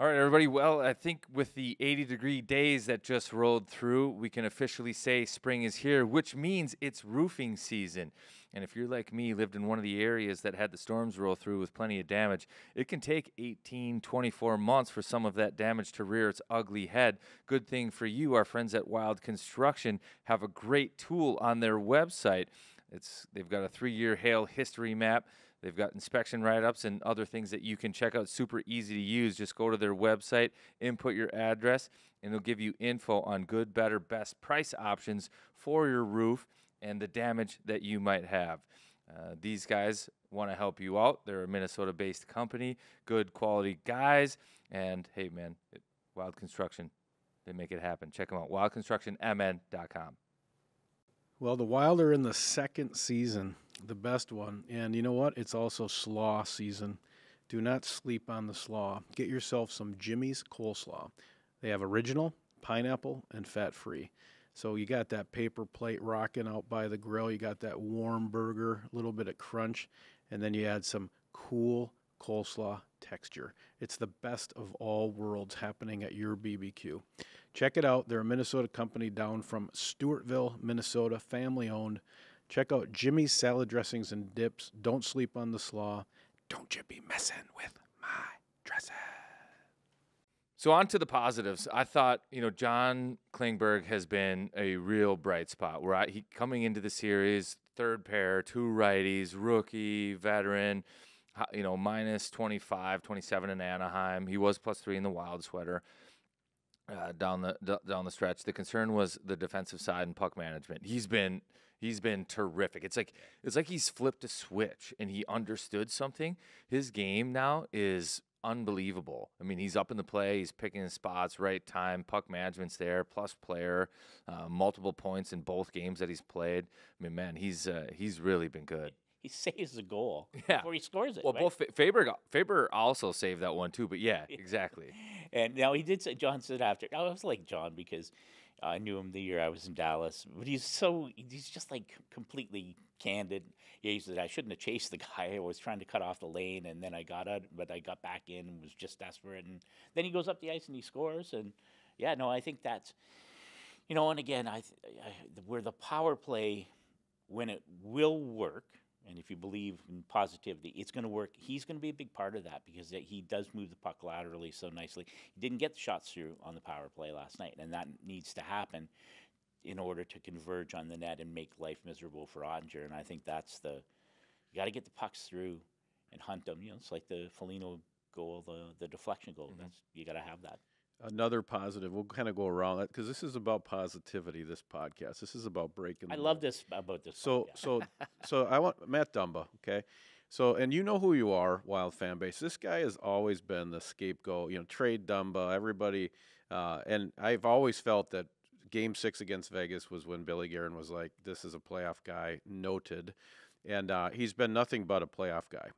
All right, everybody. Well, I think with the 80-degree days that just rolled through, we can officially say spring is here, which means it's roofing season. And if you're like me, lived in one of the areas that had the storms roll through with plenty of damage, it can take 18, 24 months for some of that damage to rear its ugly head. Good thing for you, our friends at Wild Construction have a great tool on their website. They've got a 3-year hail history map. They've got inspection write-ups and other things that you can check out. Super easy to use. Just go to their website, input your address, and they'll give you info on good, better, best price options for your roof and the damage that you might have. These guys want to help you out. They're a Minnesota-based company, good quality guys. And, hey, man, Wild Construction, they make it happen. Check them out, wildconstructionmn.com. Well, the Wild are in the 2nd season, the best one. And you know what? It's also slaw season. Do not sleep on the slaw. Get yourself some Jimmy's coleslaw. They have original, pineapple, and fat-free. So you got that paper plate rocking out by the grill. You got that warm burger, a little bit of crunch. And then you add some cool coleslaw texture. It's the best of all worlds happening at your BBQ. Check it out. They're a Minnesota company down from Stewartville, Minnesota, family owned. Check out Jimmy's salad dressings and dips. Don't sleep on the slaw. Don't you be messing with my dressing. So on to the positives. I thought, John Klingberg has been a real bright spot. He coming into the series, third pair, 2 righties, rookie, veteran, minus 25, 27 in Anaheim. He was +3 in the Wild sweater down the stretch. The concern was the defensive side and puck management. He's been terrific. It's like he's flipped a switch and he understood something. His game now is unbelievable. I mean, he's up in the play. He's picking his spots, right time. Puck management's there. Plus player, multiple points in both games that he's played. I mean, man, he's really been good. He saves the goal before he scores it. Well, right? both Faber also saved that one too. But yeah, exactly. And now he did say, John said after. I was like John because I knew him the year I was in Dallas. But he's just like completely candid. Yeah, he said, I shouldn't have chased the guy. I was trying to cut off the lane, and then I got out, but I got back in and was just desperate. And then he goes up the ice and he scores. And, yeah, no, I think that's, and again, where the power play, when it will work, and if you believe in positivity, it's going to work. He's going to be a big part of that because he does move the puck laterally so nicely. He didn't get the shots through on the power play last night, and that needs to happen in order to converge on the net and make life miserable for Ottinger. And I think that's you got to get the pucks through and hunt them. It's like the Foligno goal, the deflection goal. Mm-hmm. You got to have that. Another positive. We'll kind of go around that because this is about positivity. This podcast. This is about breaking. I love this about this. So I want Matt Dumba. Okay. So, and you know who you are, Wild fan base. This guy has always been the scapegoat. Trade Dumba. Everybody, and I've always felt that Game 6 against Vegas was when Billy Guerin was like, "This is a playoff guy." Noted, and he's been nothing but a playoff guy.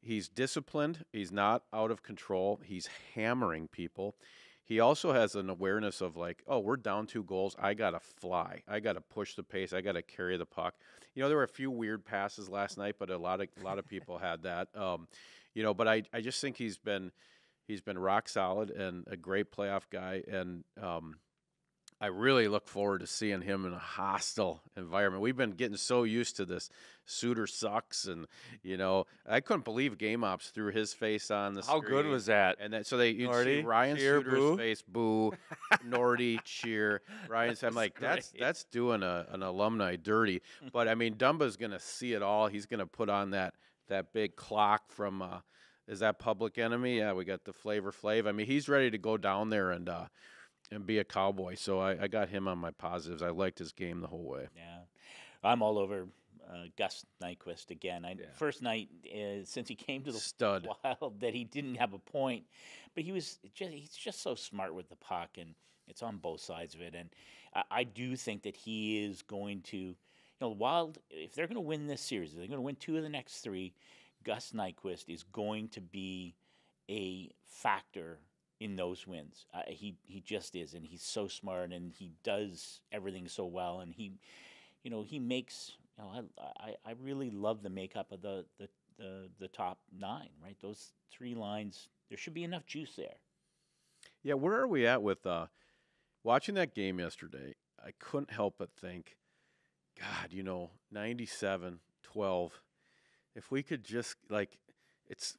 He's disciplined. He's not out of control. He's hammering people. He also has an awareness of like, oh, we're down 2 goals. I got to fly. I got to push the pace. I got to carry the puck. There were a few weird passes last night, but a lot of people had that. But I just think he's been rock solid and a great playoff guy. And I really look forward to seeing him in a hostile environment. We've been getting so used to this Suter sucks, and I couldn't believe Game Ops threw his face on the screen. How good was that? And then you'd see Ryan cheer, Suter's boo. face, boo, Nordy cheer. Ryan's, I'm like, that's doing an alumni dirty. But I mean, Dumba's gonna see it all. He's gonna put on that big clock from is that Public Enemy? Yeah, we got the Flavor Flav. I mean, he's ready to go down there and be a Cowboy. So I got him on my positives. I liked his game the whole way. Yeah, I'm all over Gus Nyquist again. First night since he came to the Stud. Wild that he didn't have a point, but he's just so smart with the puck, and it's on both sides of it. And I do think that he is going to, Wild, if they're going to win this series, if they're going to win 2 of the next 3, Gus Nyquist is going to be a factor in those wins. He just is, and he's so smart, and he does everything so well, and he makes. I really love the makeup of the top 9. Right, those 3 lines. There should be enough juice there. Yeah, where are we at with watching that game yesterday? I couldn't help but think, God, 97-12. If we could just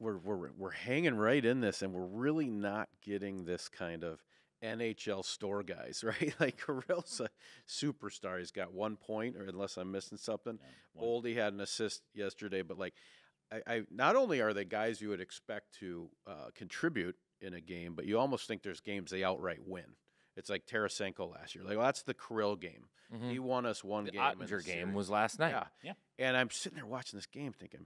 we're hanging right in this, and we're really not getting this kind of NHL store guys, right? Like Kirill's a superstar. He's got 1 point, or unless I'm missing something. Yeah, Boldy had an assist yesterday, but I not only are they guys you would expect to contribute in a game, but you almost think there's games they outright win. It's like Tarasenko last year. Well, that's the Kirill game. Mm-hmm. He won us one the game. Ottinger game was last night. Yeah. And I'm sitting there watching this game thinking,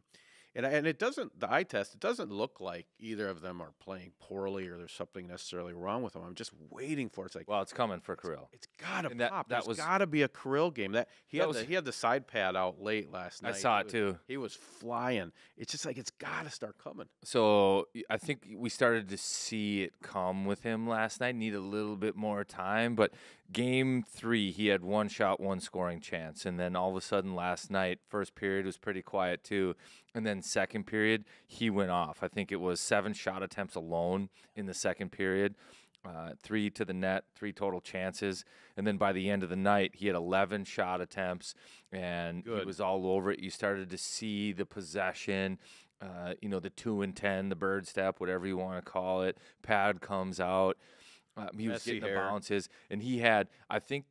and it doesn't, the eye test, it doesn't look like either of them are playing poorly or there's something necessarily wrong with them. I'm just waiting for it. It's like, Well, it's coming for Kirill. it's got to pop. There's There's got to be a Kirill game. He had the side pad out late last night. I saw it too. He was flying. It's just like, it's got to start coming. So I think we started to see it come with him last night. Need a little bit more time, but Game 3, he had 1 shot, 1 scoring chance. And then all of a sudden last night, first period was pretty quiet too. And then second period, he went off. I think it was 7 shot attempts alone in the second period. 3 to the net, 3 total chances. And then by the end of the night, he had 11 shot attempts, and he was all over it. You started to see the possession, the 2 and 10, the bird step, whatever you want to call it. Pad comes out. He was getting the bounces, and he had, I think,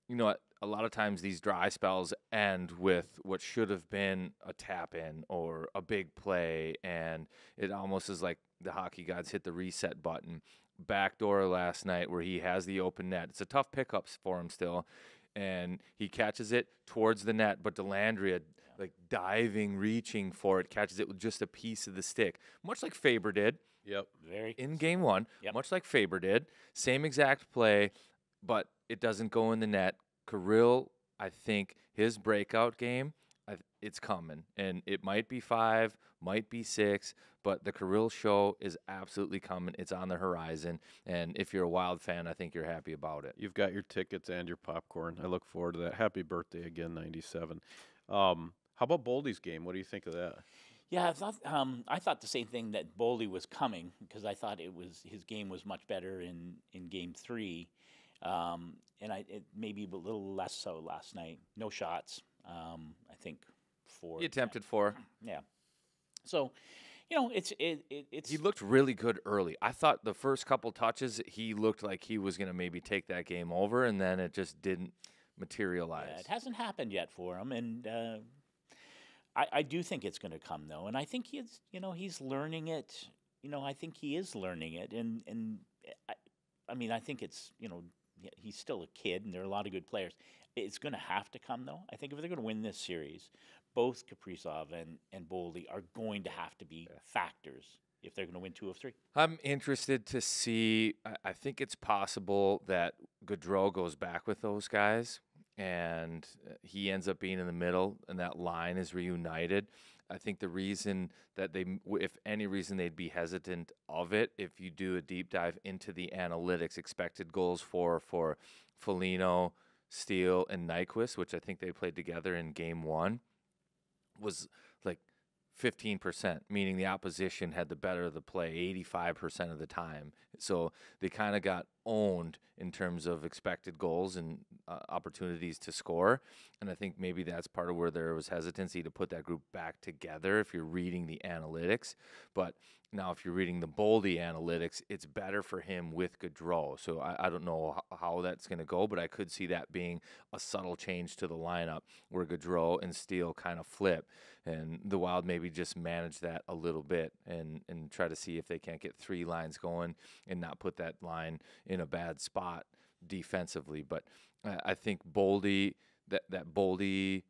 a lot of times these dry spells end with what should have been a tap-in or a big play, and it almost is like the hockey gods hit the reset button. Backdoor last night where he has the open net. It's a tough pickups for him still, and he catches it towards the net, but Delandria, like diving, reaching for it, catches it with just a piece of the stick, much like Faber did. Yep. In game 1, much like Faber did. Same exact play, but it doesn't go in the net. Kirill, I think his breakout game, it's coming, and it might be 5, might be 6, but the Kirill show is absolutely coming. It's on the horizon, and if you're a Wild fan, I think you're happy about it. You've got your tickets and your popcorn. I look forward to that. Happy birthday again, 97. How about Boldy's game? What do you think of that? Yeah, I thought the same thing, that Boldy was coming, because I thought his game was much better in game 3, and it maybe a little less so last night. No shots, I think 4. He attempted 4. Yeah. So, it's He looked really good early. I thought the first couple touches, he looked like he was going to maybe take that game over, and then it just didn't materialize. Yeah, it hasn't happened yet for him, and I do think it's going to come, though, and I think he's learning it. I think he is learning it, and I think it's he's still a kid, and there are a lot of good players. It's going to have to come, though. I think if they're going to win this series, both Kaprizov and Boldy are going to have to be factors if they're going to win 2 of 3. I'm interested to see. I think it's possible that Gaudreau goes back with those guys, and he ends up being in the middle, and that line is reunited. I think the reason that if any reason they'd be hesitant of it, if you do a deep dive into the analytics, expected goals for Foligno, Steele, and Nyquist, which I think they played together in game 1, was like 15%, meaning the opposition had the better of the play 85% of the time. So they kind of got owned in terms of expected goals and opportunities to score. And I think maybe that's part of where there was hesitancy to put that group back together if you're reading the analytics. But now if you're reading the Boldy analytics, it's better for him with Gaudreau. So I don't know how that's going to go, but I could see that being a subtle change to the lineup where Gaudreau and Steele kind of flip. And the Wild maybe just manage that a little bit and try to see if they can't get 3 lines going and not put that line in a bad spot defensively. But I think Boldy, that Boldy,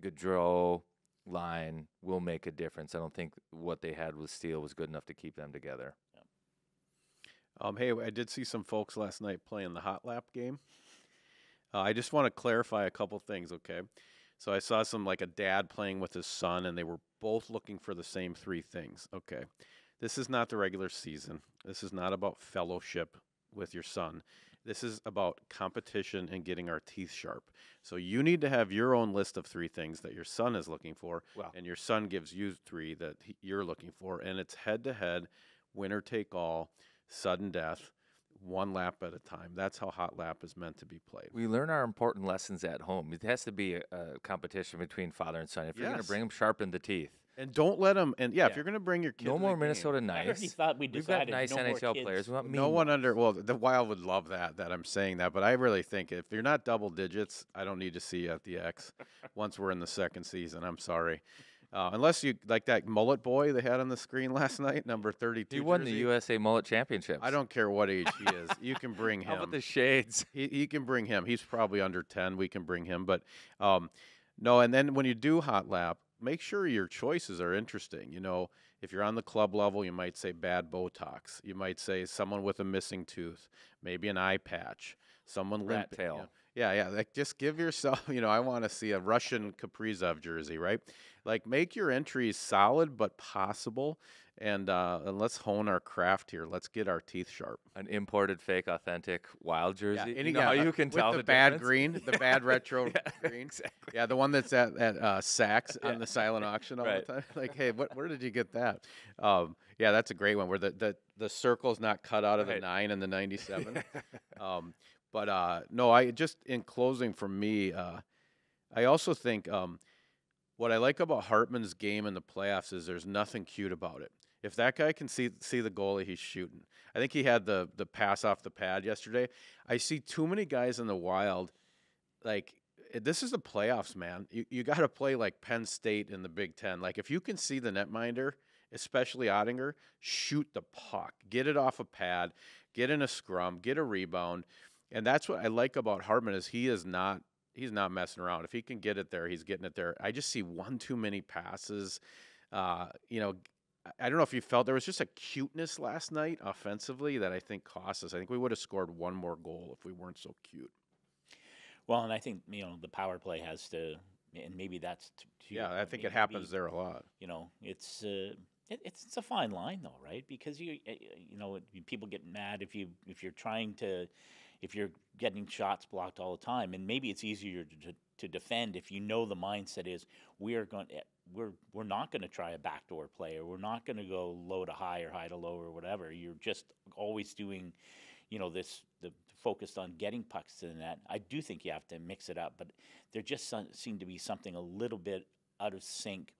Gaudreau line will make a difference. I don't think what they had with Steele was good enough to keep them together. Hey, I did see some folks last night playing the hot lap game. I just want to clarify a couple things, okay? So I saw like a dad playing with his son, and they were both looking for the same 3 things. Okay, this is not the regular season. This is not about fellowship with your son. This is about competition and getting our teeth sharp. So you need to have your own list of 3 things that your son is looking for, and your son gives you 3 that you're looking for, and it's head-to-head, winner take all, sudden death, 1 lap at a time. That's how hot lap is meant to be played. We learn our important lessons at home. It has to be a competition between father and son. If you're going to bring them, sharpen the teeth. And don't let them. And if you're going to bring your kid, no to more the Minnesota game, Nice. I already thought we decided We've got nice no more NHL kids. players. We want no one under. Well, the Wild would love that I'm saying that, but I really think if you're not double digits, I don't need to see you at the X once we're in the second season. I'm sorry. Unless you like that mullet boy they had on the screen last night, number 32. He won jersey. the USA Mullet Championships. I don't care what age he is. You can bring him. How about the shades? He can bring him. He's probably under 10. We can bring him. But no, and then when you do hot lap, make sure your choices are interesting. If you're on the club level, you might say bad Botox. You might say someone with a missing tooth, maybe an eye patch, someone rat limping. tail. Yeah. Like just give yourself, I want to see a Russian Kaprizov jersey, right? Like make your entries solid but possible, and let's hone our craft here. Let's get our teeth sharp. An imported, fake, authentic Wild jersey. and You know how you can with tell the the bad difference? green, the bad retro green. Exactly. Yeah, the one that's at Saks on the silent auction all Right. the time. Like, hey, where did you get that? Yeah, that's a great one where the circle's not cut out of the Right. 9 and the 97. No, I just in closing for me, I also think what I like about Hartman's game in the playoffs is there's nothing cute about it. If that guy can see the goalie, he's shooting. I think he had the pass off the pad yesterday. I see too many guys in the Wild, like, this is the playoffs, man. You got to play like Penn State in the Big Ten. Like, if you can see the netminder, especially Ottinger, shoot the puck. Get it off a pad, get in a scrum, get a rebound. And that's what I like about Hartman is he's not messing around. If he can get it there, he's getting it there. I just see one too many passes. I don't know if you felt there was just a cuteness last night offensively that I think cost us. I think we would have scored one more goal if we weren't so cute. Well, and I think the power play has to, and maybe that's I think it happens there a lot. It's a fine line though, right? Because people get mad if you're getting shots blocked all the time, and maybe it's easier to defend if you know the mindset is we're not going to try a backdoor play, or we're not going to go low to high or high to low or whatever. You're just always doing, the focused on getting pucks to the net. I do think you have to mix it up, but there just seemed to be something a little bit out of sync.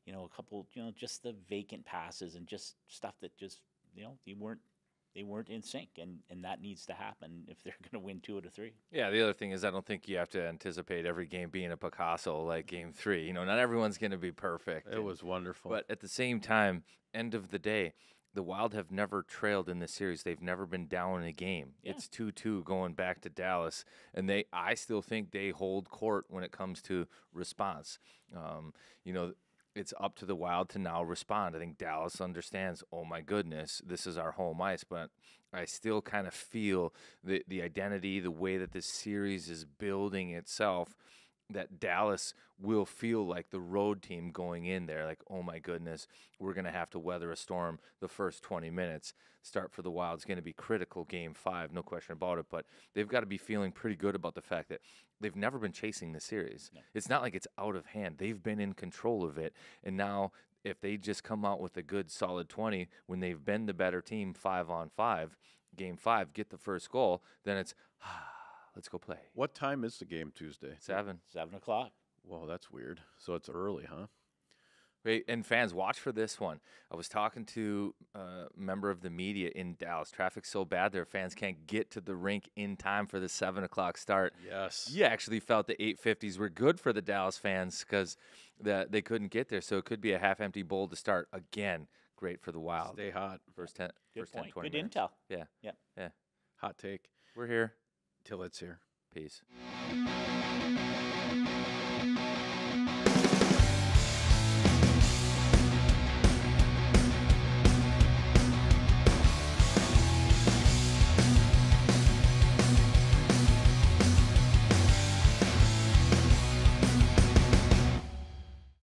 A couple, just the vacant passes and just stuff that just, they weren't in sync, and that needs to happen if they're going to win 2 out of 3. Yeah, the other thing is I don't think you have to anticipate every game being a Picasso like Game 3. Not everyone's going to be perfect. It was wonderful. But at the same time, end of the day, the Wild have never trailed in this series. They've never been down in a game. Yeah. It's 2-2 going back to Dallas, and I still think they hold court when it comes to response. It's up to the Wild to now respond. I think Dallas understands, oh my goodness, this is our home ice, but I still kind of feel the identity, the way that this series is building itself, that Dallas will feel like the road team going in there, like, oh my goodness, we're going to have to weather a storm the first 20 minutes. Start for the Wild is going to be critical, Game 5, no question about it, but they've got to be feeling pretty good about the fact that they've never been chasing the series. No. It's not like it's out of hand. They've been in control of it, and now if they just come out with a good, solid 20 when they've been the better team 5-on-5, Game 5, get the first goal, then it's, let's go play. What time is the game Tuesday? 7. 7 o'clock. Whoa, that's weird. So it's early, huh? Wait, and fans, watch for this one. I was talking to a member of the media in Dallas. Traffic's so bad there, fans can't get to the rink in time for the 7 o'clock start. Yes. You actually felt the 8:50s were good for the Dallas fans because they couldn't get there. So it could be a half-empty bowl to start. Again, great for the Wild. Stay hot. First 10, Good first 10, point. 20 Good minutes. intel. Yeah. Hot take. We're here. Till it's here. Peace.